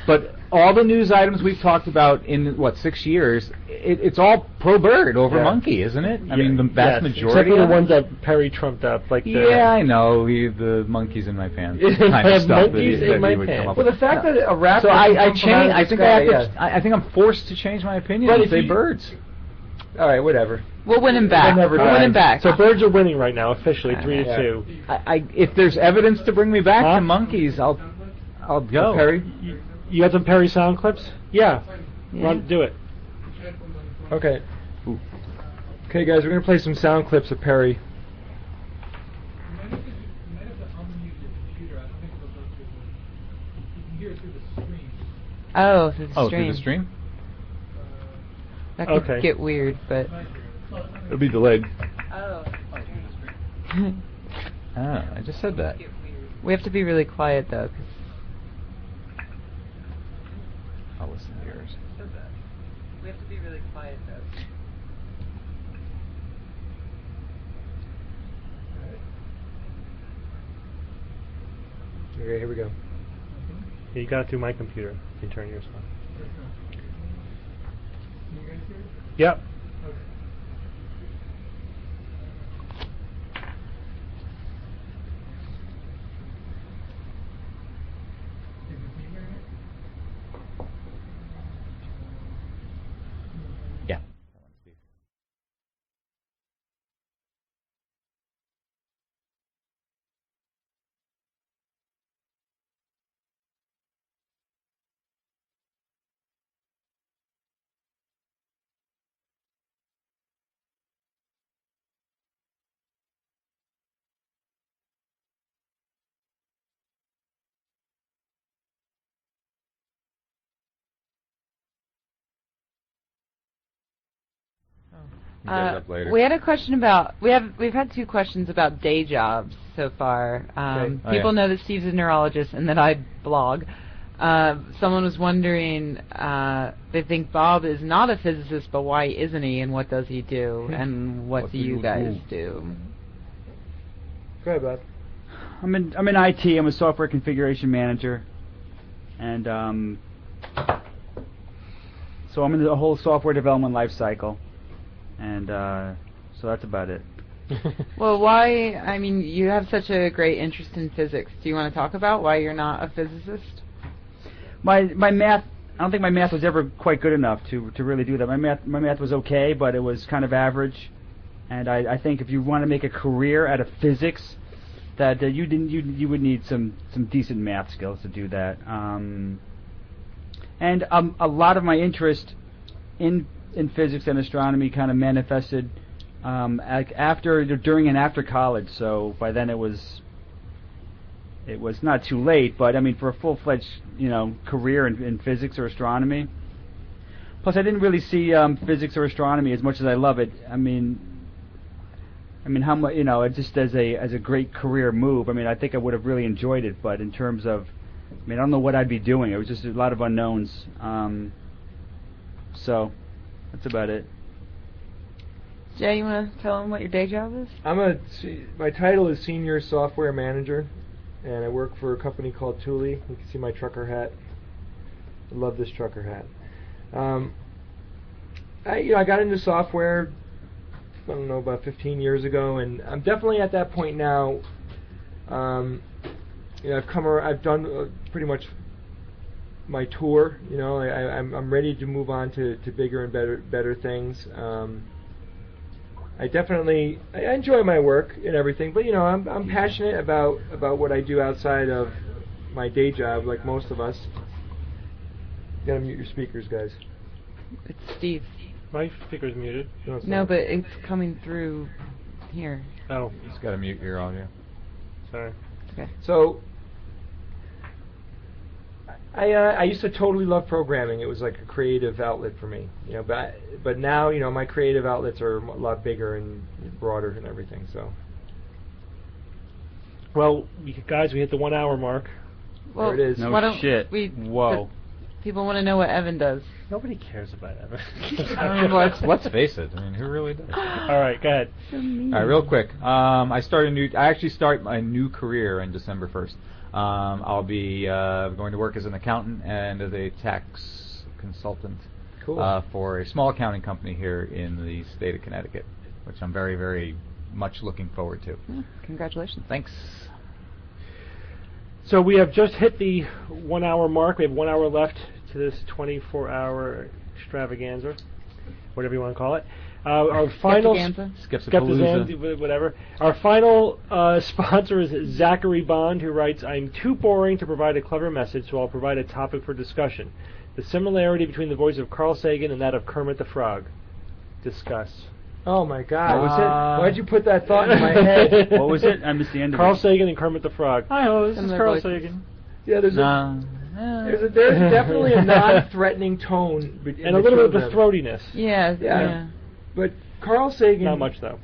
but all the news items we've talked about in 6 years, it's all pro bird over monkey, isn't it? I mean, the vast majority. Except for the ones that Perry trumped up, like I know the monkeys in my pants. Kind of stuff monkeys that in my he would come up Well, with. the fact that a raptor. So I changed. I think I'm forced to change my opinion and say birds. All right, whatever. We'll win him back. We'll win him back. So birds are winning right now, officially, 3-2. If there's evidence to bring me back to monkeys, I'll go. Perry? You got some Perry sound clips? Yeah. Run, do it. Okay. Ooh. Okay, guys, we're going to play some sound clips of Perry. You might have to unmute your computer. I don't think it'll go through you can hear it through the screen. Oh, through the stream. Through the stream? That could get weird, but... It'll be delayed. Oh. I just said that. We have to be really quiet, though, 'cause I'll listen to yours. we have to be really quiet, though. Okay, here we go. You got it through my computer. You can turn yours on. Can you guys hear it? Yep. Okay. Is it me hearing it? Yeah. We had a question about we've had 2 questions about day jobs so far. People know that Steve's a neurologist and that I blog. Someone was wondering, they think Bob is not a physicist, but why isn't he, and what does he do, and what do you guys do? Go ahead, Bob. I'm in IT. I'm a software configuration manager, and so I'm in the whole software development life cycle, and so that's about it. Well, why? I mean, you have such a great interest in physics. Do you want to talk about why you're not a physicist? My math. I don't think my math was ever quite good enough to really do that. My math was okay, but it was kind of average. And I think if you want to make a career out of physics, that you would need some decent math skills to do that. And a lot of my interest in physics and astronomy kind of manifested during and after college. So by then it was not too late, but I mean for a full-fledged career in physics or astronomy. Plus I didn't really see physics or astronomy as much as I love it. I mean how much just as a great career move. I mean I think I would have really enjoyed it, but in terms of I don't know what I'd be doing. It was just a lot of unknowns. So that's about it. Jay, you want to tell them what your day job is? My title is Senior Software Manager, and I work for a company called Thule. You can see my trucker hat. I love this trucker hat. I got into software, I don't know, about 15 years ago, and I'm definitely at that point now. I've done pretty much my tour. I'm ready to move on to bigger and better things. I enjoy my work and everything, but I'm passionate about what I do outside of my day job, like most of us. You gotta mute your speakers, guys. It's Steve. My speaker's muted. No, but it's coming through here. Oh, you just gotta mute your audio. Sorry. Okay. So I used to totally love programming. It was like a creative outlet for me, But now, my creative outlets are a lot bigger and broader and everything. So. Well, guys, we hit the 1 hour mark. Well, there it is. No shit. Whoa. People want to know what Evan does. Nobody cares about Evan. Let's face it. I mean, who really does? All right, go ahead. So mean. All right, real quick. I actually start my new career on December 1st. I'll be going to work as an accountant and as a tax consultant for a small accounting company here in the state of Connecticut, which I'm very, very much looking forward to. Congratulations. Thanks. So we have just hit the 1 hour mark. We have 1 hour left to this 24-hour extravaganza, whatever you want to call it. Our final Skepticalooza. whatever. Our final sponsor is Zachary Bond, who writes, "I'm too boring to provide a clever message, so I'll provide a topic for discussion. The similarity between the voice of Carl Sagan and that of Kermit the Frog. Discuss." Oh my God! Was it? Why'd you put that thought in my head? What was it? I missed the end of it. Carl Sagan and Kermit the Frog. Hi, this is Similar Carl voices. Sagan. Yeah, there's definitely a non-threatening tone, And a little bit of the throatiness. Yeah. But Carl Sagan. Not much though.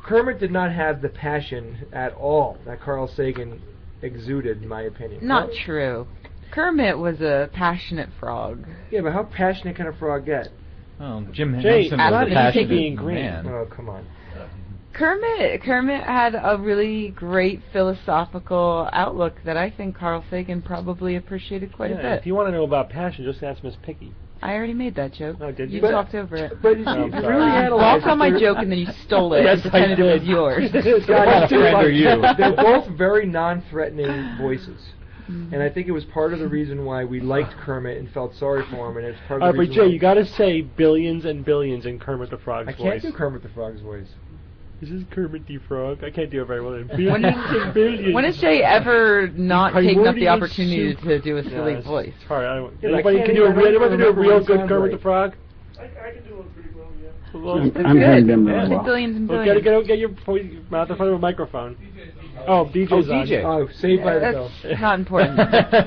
Kermit did not have the passion at all that Carl Sagan exuded, in my opinion. Not true. Kermit was a passionate frog. Yeah, but how passionate can a frog get? Oh, Jim Jay, Henson was a absolutely passionate being green. man. Oh, come on. Kermit had a really great philosophical outlook that I think Carl Sagan probably appreciated quite a bit. If you want to know about passion, just ask Miss Picky. I already made that joke. Oh, did You you? talked over it. But you sorry. really Well, analyze I'll tell my it. joke and then you stole it Yes, and pretended I it was did. yours. Guys, friend are you? They're both very non-threatening voices. And I think it was part of the reason why we liked Kermit and felt sorry for him, and it's part of the But reason Jay, why you got to say billions and billions in Kermit the Frog's I voice. can't do Kermit the Frog's voice. This is Kermit the Frog. I can't do it very well. When Billions and billions. When has Jay ever not taken up the Primordial opportunity soup. to do a silly it's voice? hard. I don't, Yeah, but I anybody can't can do a even- real, anybody can do a remember real what it good sounds Kermit like. the Frog? I can do one pretty well, yeah. Well, It's I'm good. hearing them really It's well. billions and well, billions. get your mouth in front of a microphone. Oh, DJ's Oh, on. DJ. Oh, saved by the bell. That's not important.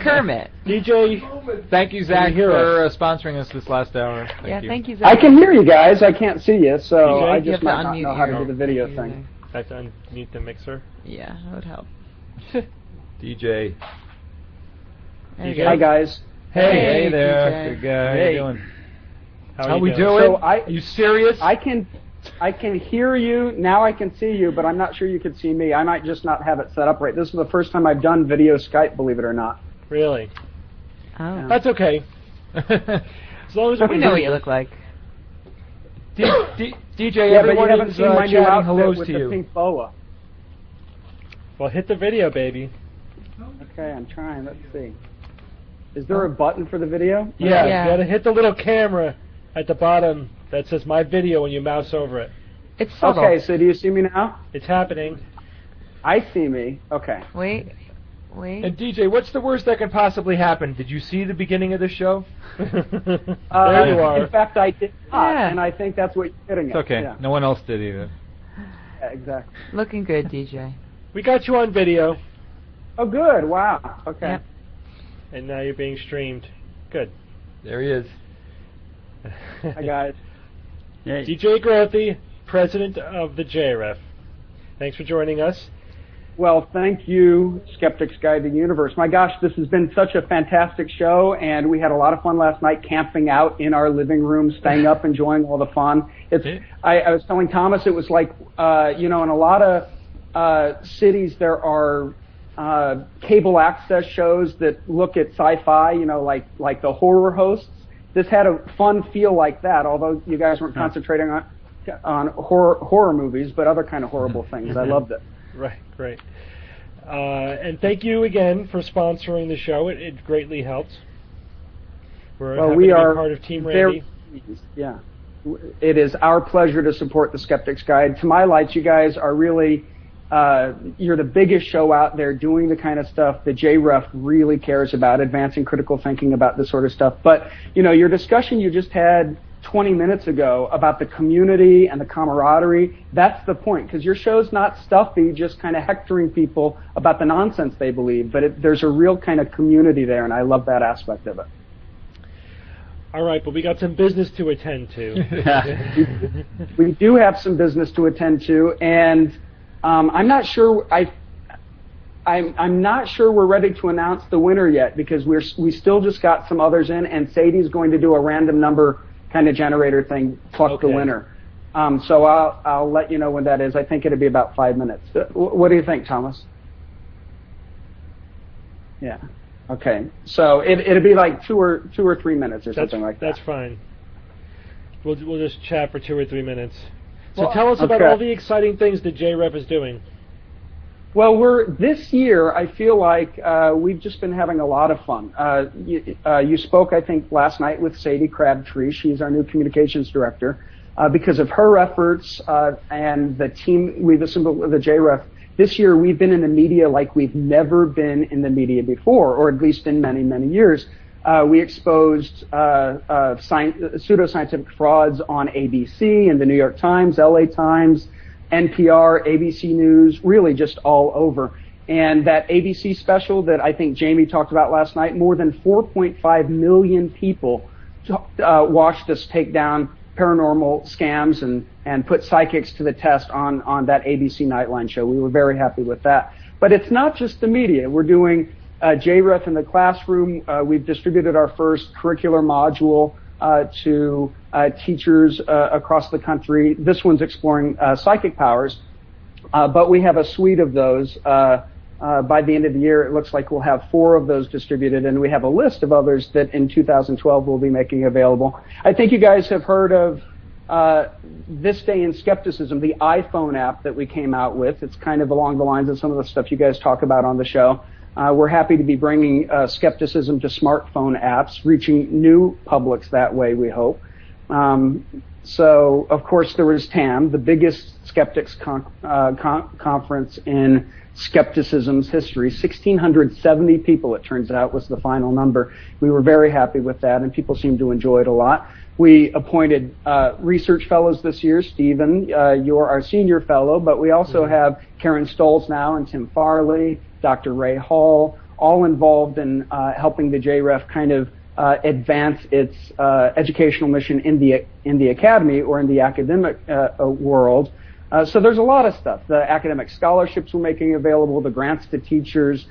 Kermit. DJ, Thank you, Zach, Can you hear for sponsoring us this last hour. Thank you, I Zach. can hear you guys. I can't see you, so DJ, I you just have to might not unmute know how to your do the video user. thing. I have to unmute the mixer. Yeah, that would help. DJ. There you DJ. go. Hi guys. Hey, there. DJ. Good guy. Hey. How you doing? How we you doing? So Are you serious? I can hear you now. I can see you, but I'm not sure you can see me. I might just not have it set up right. This is the first time I've done video Skype, believe it or not. Really? Oh. That's okay. As long as We know what you look like. DJ, Yeah, but you everyone haven't is seen my new chatting outfit hellos with to the you. pink boa. Well, hit the video, baby. Okay, I'm trying. Let's see. Is there a button for the video? Yeah, Yeah. you gotta hit the little camera at the bottom that says "My Video" when you mouse over it. It's subtle. Okay, so do you see me now? It's happening. I see me. Okay. Wait. And DJ, what's the worst that can possibly happen? Did you see the beginning of the show? There you are. In fact, I did not, Yeah. and I think that's what you're getting It's at. okay. Yeah, No one else did either. yeah, exactly. Looking good, DJ. We got you on video, Oh, good. Wow. Okay. Yep. and now you're being streamed. Good. There he is. Hi, guys. Hey. DJ Grothy, president of the JREF. Thanks for joining us. Well, thank you, Skeptics Guide to the Universe. My gosh, this has been such a fantastic show, and we had a lot of fun last night camping out in our living room, staying up, enjoying all the fun. I was telling Thomas it was like, in a lot of cities there are cable access shows that look at sci-fi, like the horror hosts. This had a fun feel like that, although you guys weren't concentrating on horror movies, but other kind of horrible things. I loved it. Right, great. And thank you again for sponsoring the show. It greatly helps. We're happy We to be are part of Team very Randy. pleased. Yeah. It is our pleasure to support the Skeptics Guide. To my lights, you guys are really, you're the biggest show out there doing the kind of stuff that JREF really cares about, advancing critical thinking about this sort of stuff. But, your discussion you just had 20 minutes ago about the community and the camaraderie, that's the point, because your show's not stuffy, just kind of hectoring people about the nonsense they believe, but there's a real kind of community there, and I love that aspect of it. All right, but we got some business to attend to. We do have some business to attend to, and I'm not sure. I'm not sure we're ready to announce the winner yet, because we still just got some others in, and Sadie's going to do a random number kind of generator thing, pluck the winner. So I'll let you know when that is. I think it'll be about 5 minutes. What do you think, Thomas? Yeah. Okay. So it'll be like two or 3 minutes or something like that. That's fine. We'll just chat for 2 or 3 minutes. So Well, tell us about okay. all the exciting things that JREF is doing. Well, this year, I feel like we've just been having a lot of fun. You spoke, I think, last night with Sadie Crabtree. She's our new communications director. because of her efforts and the team we've assembled with the JREF. This year we've been in the media like we've never been in the media before, or at least in many, many years. We exposed pseudoscientific frauds on ABC and the New York Times, LA Times, NPR, ABC News, really just all over. And that ABC special that I think Jamie talked about last night, more than 4.5 million people watched us take down paranormal scams and put psychics to the test on that ABC Nightline show. We were very happy with that. But it's not just the media. We're doing JREF in the classroom. We've distributed our first curricular module to teachers across the country. This one's exploring psychic powers, but we have a suite of those. By the end of the year, it looks like we'll have 4 of those distributed, and we have a list of others that in 2012 we'll be making available. I think you guys have heard of This Day in Skepticism, the iPhone app that we came out with. It's kind of along the lines of some of the stuff you guys talk about on the show. We're happy to be bringing skepticism to smartphone apps, reaching new publics that way, we hope. So, of course, there was TAM, the biggest Skeptics conference in skepticism's history. 1,670 people, it turns out, was the final number. We were very happy with that, and people seemed to enjoy it a lot. We appointed research fellows this year. Stephen, you're our senior fellow, but we also have Karen Stolz now and Tim Farley, Dr. Ray Hall, all involved in helping the JREF kind of advance its educational mission in the academy or in the academic world. So there's a lot of stuff. The academic scholarships we're making available, the grants to teachers,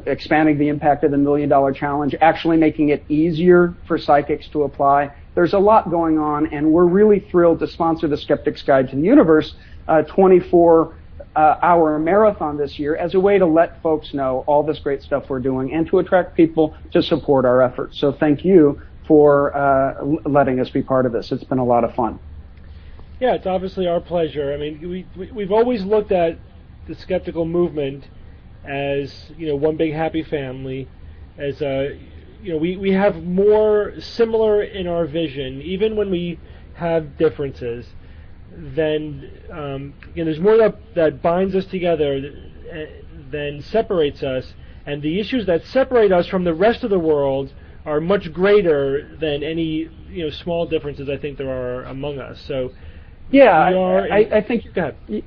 expanding the impact of the $1 Million Challenge, actually making it easier for psychics to apply. There's a lot going on, and we're really thrilled to sponsor the Skeptics Guide to the Universe 24-hour marathon this year as a way to let folks know all this great stuff we're doing and to attract people to support our efforts. So thank you for letting us be part of this. It's been a lot of fun. Yeah, it's obviously our pleasure. I mean, we've always looked at the skeptical movement as, one big happy family, as we have more similar in our vision, even when we have differences, then there's more that binds us together than separates us, and the issues that separate us from the rest of the world are much greater than any small differences I think there are among us. So. Yeah, I think. Go ahead.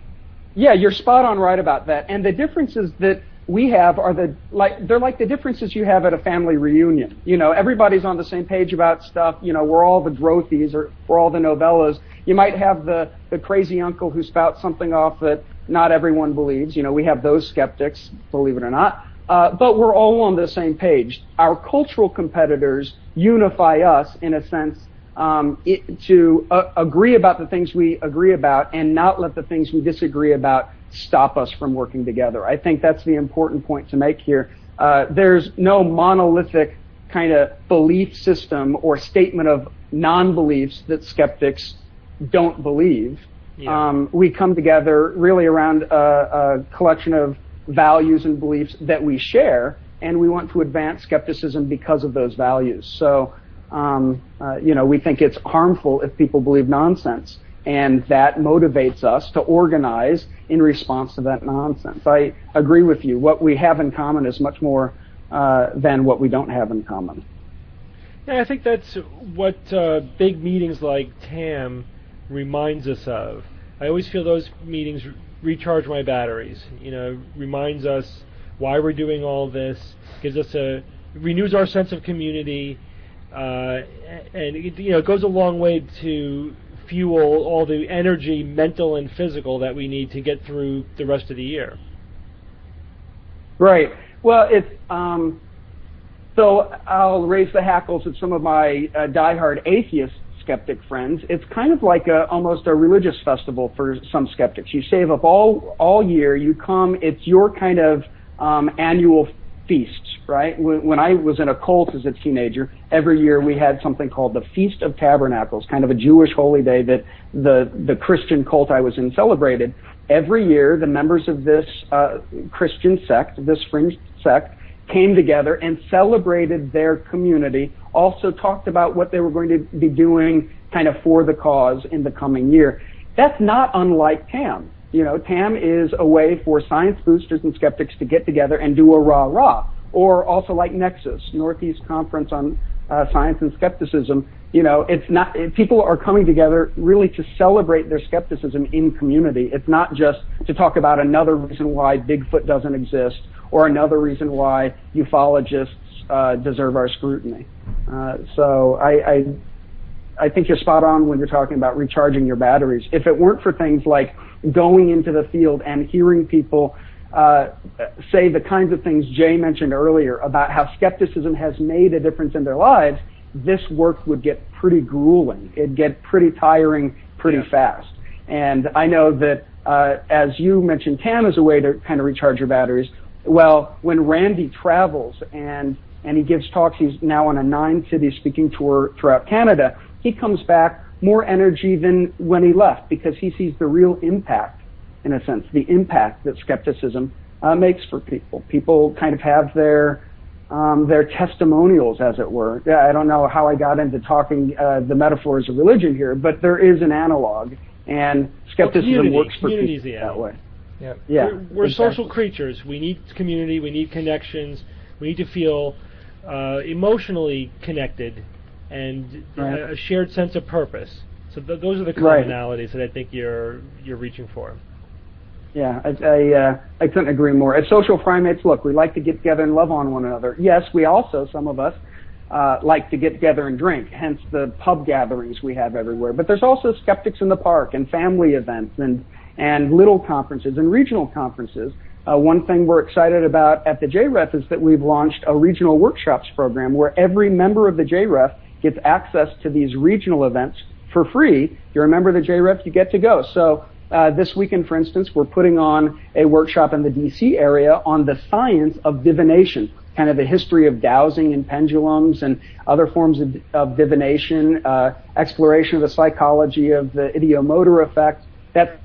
Yeah, you're spot on right about that. And the differences that we have are they're like the differences you have at a family reunion. Everybody's on the same page about stuff. We're all the Drothies or we're all the Novellas. You might have the crazy uncle who spouts something off that not everyone believes. We have those skeptics, believe it or not. But we're all on the same page. Our cultural competitors unify us in a sense. To agree about the things we agree about and not let the things we disagree about stop us from working together. I think that's the important point to make here. There's no monolithic kind of belief system or statement of non-beliefs that skeptics don't believe. Yeah. We come together really around a collection of values and beliefs that we share, and we want to advance skepticism because of those values. So we think it's harmful if people believe nonsense, and that motivates us to organize in response to that nonsense. I agree with you. What we have in common is much more than what we don't have in common. Yeah, I think that's what big meetings like TAM reminds us of. I always feel those meetings recharge my batteries. Reminds us why we're doing all this, renews our sense of community. And it goes a long way to fuel all the energy, mental and physical, that we need to get through the rest of the year. Right. Well, it's so I'll raise the hackles of some of my diehard atheist skeptic friends. It's kind of like almost a religious festival for some skeptics. You save up all year. You come. It's your kind of annual feasts, right? When I was in a cult as a teenager, every year we had something called the Feast of Tabernacles, kind of a Jewish holy day that the Christian cult I was in celebrated. Every year, the members of this Christian sect, this fringe sect, came together and celebrated their community, also talked about what they were going to be doing kind of for the cause in the coming year. That's not unlike TAM. TAM is a way for science boosters and skeptics to get together and do a rah-rah. Or also like Nexus, Northeast Conference on Science and Skepticism. People are coming together really to celebrate their skepticism in community. It's not just to talk about another reason why Bigfoot doesn't exist or another reason why ufologists deserve our scrutiny. So I think you're spot on when you're talking about recharging your batteries. If it weren't for things like going into the field and hearing people say the kinds of things Jay mentioned earlier about how skepticism has made a difference in their lives, this work would get pretty grueling. It'd get pretty tiring pretty fast. And I know that, as you mentioned, TAM is a way to kind of recharge your batteries. Well, when Randy travels and he gives talks, he's now on a 9-city speaking tour throughout Canada, he comes back more energy than when he left because he sees the real impact, in a sense, the impact that skepticism makes for people. People kind of have their testimonials, as it were. I don't know how I got into talking the metaphors of religion here, but there is an analog, and skepticism works for people that way. Yep. Yeah, we're social creatures. We need community. We need connections. We need to feel emotionally connected and a shared sense of purpose. So those are the commonalities that I think you're reaching for. Yeah, I couldn't agree more. As social primates, look, we like to get together and love on one another. Yes, we also, some of us, like to get together and drink, hence the pub gatherings we have everywhere. But there's also skeptics in the park and family events and little conferences and regional conferences. One thing we're excited about at the JREF is that we've launched a regional workshops program where every member of the JREF gets access to these regional events for free. You remember the JREF, you get to go. So this weekend, for instance, we're putting on a workshop in the D.C. area on the science of divination, kind of the history of dowsing and pendulums and other forms of divination, exploration of the psychology of the ideomotor effect. That's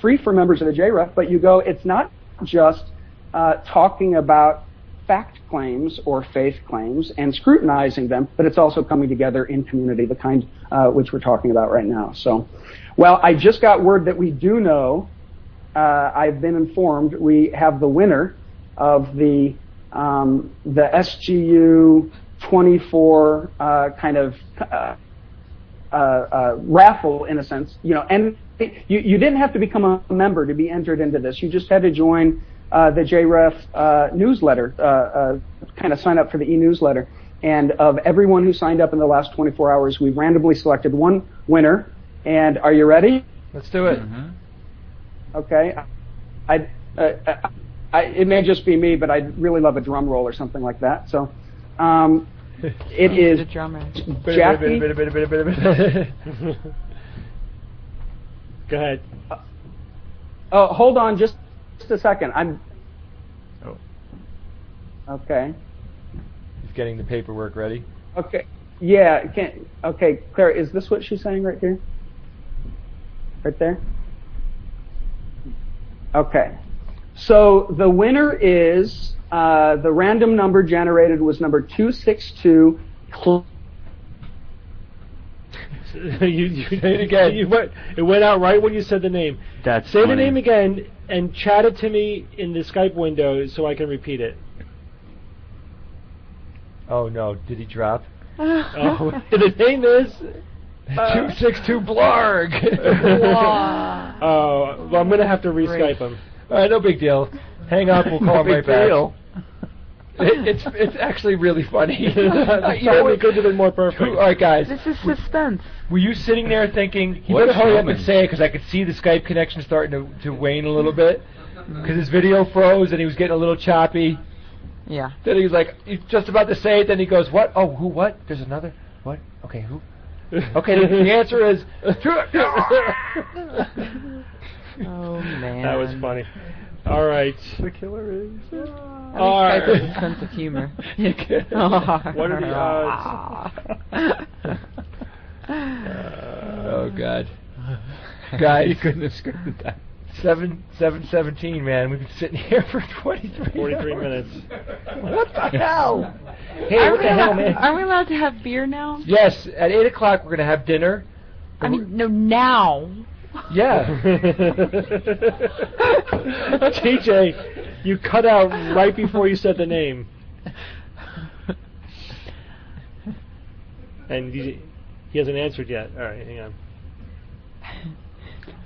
free for members of the JREF, but you go, it's not just talking about fact claims or faith claims and scrutinizing them, but it's also coming together in community, the kind which we're talking about right now. So, well, I just got word that we do know, I've been informed, we have the winner of the SGU 24 kind of raffle, in a sense, and you didn't have to become a member to be entered into this. You just had to join the JREF newsletter, kind of sign up for the e-newsletter. And of everyone who signed up in the last 24 hours, we've randomly selected one winner. And are you ready? Let's do it. Mm-hmm. Okay. It may just be me, but I'd really love a drum roll or something like that. So it is Jackie. Go ahead. Oh, hold on just a second. Okay. He's getting the paperwork ready. Okay. Yeah. Okay, Claire, is this what she's saying right here? Right there? Okay. So the winner is, the random number generated was number 262. You say it again. It went out right when you said the name. Say the name again and chat it to me in the Skype window so I can repeat it. Oh no! Did he drop? Oh, the name is 262 Blarg. Oh, well, I'm gonna have to re-Skype him. All right, no big deal. Hang up. We'll call him right back. It's actually really funny. You know, it could have been more perfect. All right, guys. This is suspense. Were you sitting there thinking, you better hurry up and say it, because I could see the Skype connection starting to wane a little bit, because his video froze and he was getting a little choppy. Yeah. Then he was like, he's just about to say it, then he goes, what? Oh, who, what? There's another? What? Okay, who? Okay, the answer is... Oh, man. That was funny. All right. The killer is... Skype has a sense of humor. What are the odds? Oh, God. Guys, you couldn't have scripted that. 7:17, man. We've been sitting here for 43 minutes. What the hell? Hey, Are what we the hell, allowed- man? Are we allowed to have beer now? Yes, at 8 o'clock we're going to have dinner. I mean, no, now. Yeah. TJ, you cut out right before you said the name. And he hasn't answered yet. All right, hang on.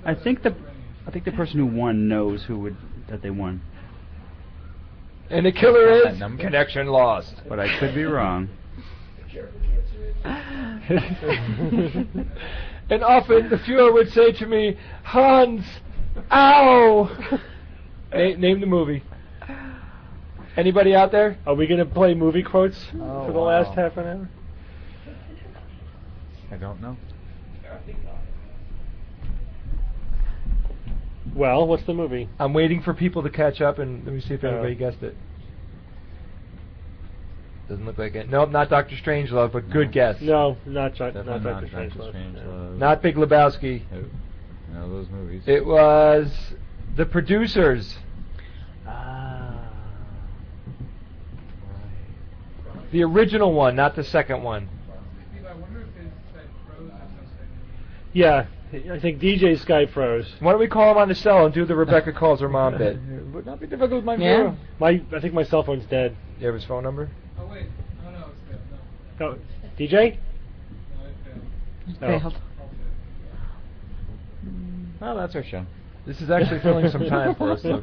I think the person who won knows that they won. And the killer is That number? connection lost. But I could be wrong. And often the Fuhrer would say to me, Hans, ow! Name the movie. Anybody out there? Are we going to play movie quotes for the last half an hour? I don't know. Well, what's the movie? I'm waiting for people to catch up, and let me see if anybody guessed it. Doesn't look like it. Nope, not Dr. Strangelove, but good guess. No, not Dr. Definitely Strangelove. Not Big Lebowski. No, those movies. It was The Producers. The original one, not the second one. Steve, I wonder if his site froze or something. Yeah, I think DJ Skype froze. Why don't we call him on the cell and do the Rebecca calls her mom bit? Would not be difficult with my Yeah. viewer. I think my cell phone's dead. You have his phone number? Oh, wait. Oh, no, it's good. No. Oh, DJ? No, it failed. Failed. Well, that's our show. This is actually filling some time for us. So.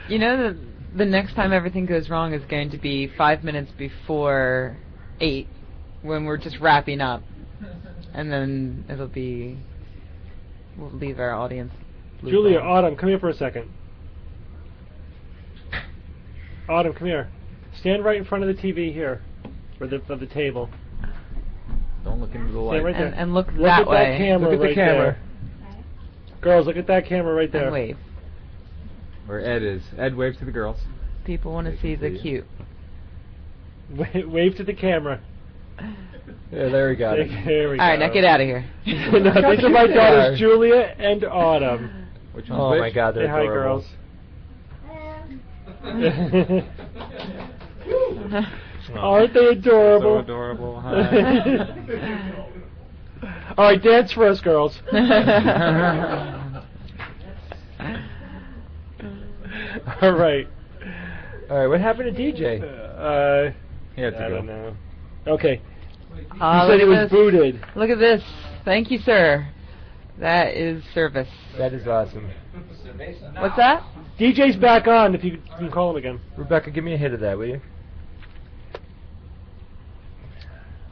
You know, the next time everything goes wrong is going to be 5 minutes before 8, when we're just wrapping up. And then we'll leave our audience. Julia, Autumn, come here for a second. Autumn, come here. Stand right in front of the TV here, or of the table. Don't look into the light. Stand right there. And look Look that at way. that camera Look at the right camera. there. Girls, look at that camera right there. And wave. Where Ed is. Ed, wave to the girls. People want to see the cute. Wave to the camera. Yeah, there we got it. There we go. All right, now get out of here. No, these are my daughters, Julia and Autumn. Which one's Oh which? my God, they're Say hi, adorable. girls. Aren't they adorable? So adorable. Hi. All right, dance for us, girls. All right. All right, what happened to DJ? He had to I go. don't know. Okay. Ah, You said look it at was this. booted. Look at this. Thank you, sir. That is service. That is awesome. What's that? DJ's back on. If you can call him again. Rebecca, give me a hit of that, will you?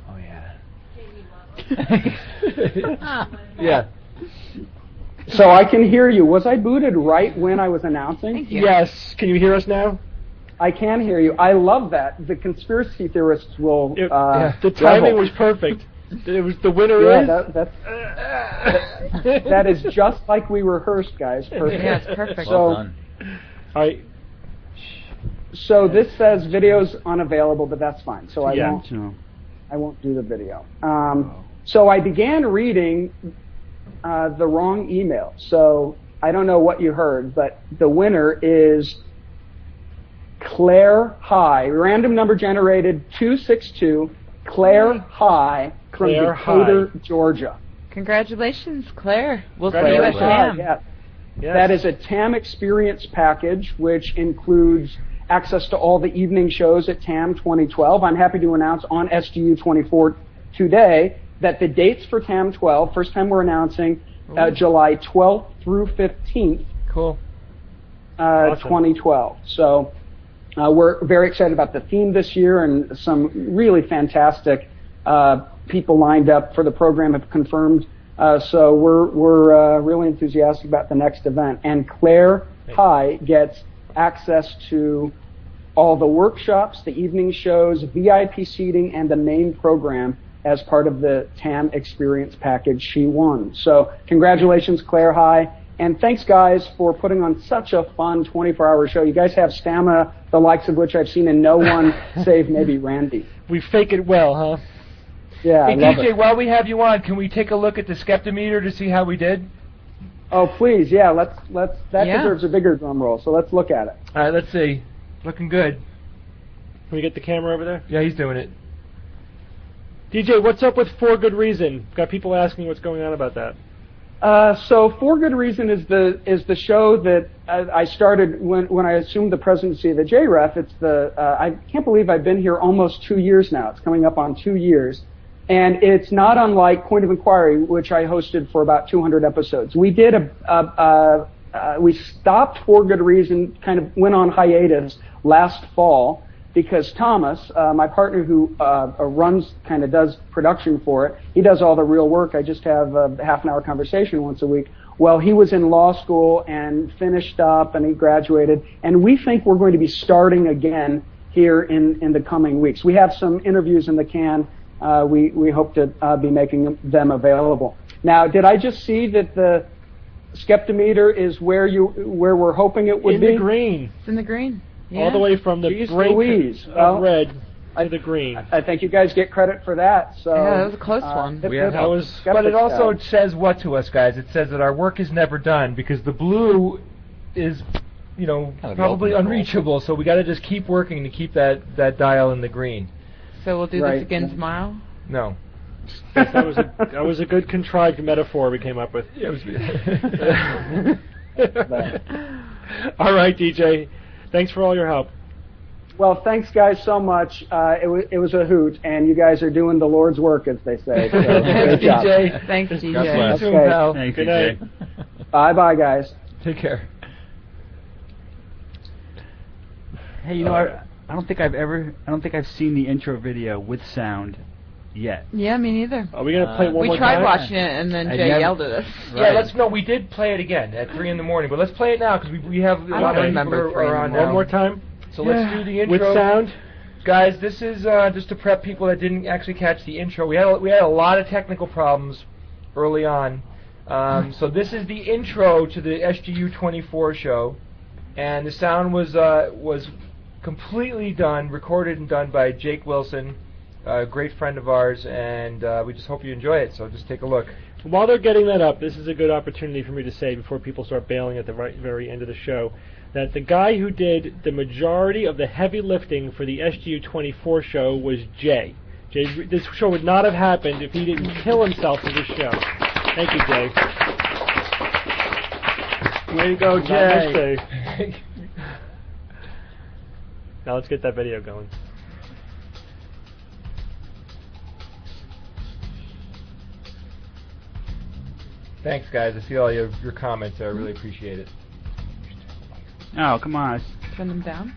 Oh, yeah. Yeah. So I can hear you. Was I booted right when I was announcing? Thank you. Yes. Can you hear us now? I can hear you. I love that. The conspiracy theorists will. The timing was perfect. It was the winner Yeah, is. that is just like we rehearsed, guys. Perfect. Yeah, it's perfect. Well So, done. All right. so this says videos unavailable, but that's fine. So I Yeah. won't. I won't do the video. So I began reading the wrong email. So I don't know what you heard, but the winner is Claire High, random number generated 262, Claire High from Claire Decatur, High. Georgia. Congratulations, Claire. We'll see you Claire at High. TAM. Yes. Yes. That is a TAM experience package, which includes access to all the evening shows at TAM 2012. I'm happy to announce on SGU 24 today that the dates for TAM 12, first time we're announcing, July 12th through 15th, Cool. Awesome. 2012. So we're very excited about the theme this year, and some really fantastic people lined up for the program have confirmed. So we're really enthusiastic about the next event. And Claire High gets access to all the workshops, the evening shows, VIP seating, and the main program as part of the TAM experience package she won. So congratulations, Claire High. And thanks, guys, for putting on such a fun 24-hour show. You guys have stamina, the likes of which I've seen in no one save maybe Randy. We fake it well, huh? Yeah, Hey, I love DJ, it. while we have you on, can we take a look at the Skeptometer to see how we did? Oh, please, yeah. That deserves a bigger drum roll. So let's look at it. All right, let's see. Looking good. Can we get the camera over there? Yeah, he's doing it. DJ, what's up with For Good Reason? Got people asking what's going on about that. So For Good Reason is the show that I started when I assumed the presidency of the JREF. It's I can't believe I've been here almost 2 years now. It's coming up on 2 years. And it's not unlike Point of Inquiry, which I hosted for about 200 episodes. We did we stopped For Good Reason, kind of went on hiatus last fall because Thomas, my partner who does production for it, he does all the real work. I just have a half-an-hour conversation once a week. Well, he was in law school and finished up, and he graduated. And we think we're going to be starting again here in the coming weeks. We have some interviews in the can. We hope to be making them available. Now, did I just see that the Skeptometer is where we're hoping it would be? In the green. It's in the green. Yeah. All the way from the brink of red to the green. I think you guys get credit for that. So yeah, that was a close one. But it also says what to us, guys? It says that our work is never done because the blue is, probably unreachable. So we got to just keep working to keep that dial in the green. So we'll do this again tomorrow? No. Yes, that was a good contrived metaphor we came up with. Yeah, it was all right, DJ. Thanks for all your help. Well, thanks, guys, so much. It was a hoot, and you guys are doing the Lord's work, as they say. So, Thanks, DJ. Thanks, DJ. God bless. See you soon, pal. Thanks, Good DJ. night. Bye-bye, guys. Take care. Hey, I don't think I've seen the intro video with sound yet. Yeah, me neither. Are we gonna play it one more We tried time? watching it, and then Jay yelled at us. Right. Yeah, we did play it again at 3 in the morning, but let's play it now because we have I don't remember 3 in the morning. One more time. So let's do the intro with sound. Guys, this is just to prep people that didn't actually catch the intro. We had a lot of technical problems early on, so this is the intro to the SGU 24 show, and the sound was completely recorded and done by Jake Wilson, a great friend of ours, and we just hope you enjoy it. So just take a look. While they're getting that up, this is a good opportunity for me to say before people start bailing at the very end of the show, that the guy who did the majority of the heavy lifting for the SGU 24 show was Jay. This show would not have happened if he didn't kill himself for this show. Thank you, Jay. Way to go, Jay. Now let's get that video going. Thanks, guys. I see all your comments. I really appreciate it. Oh, come on. Turn them down.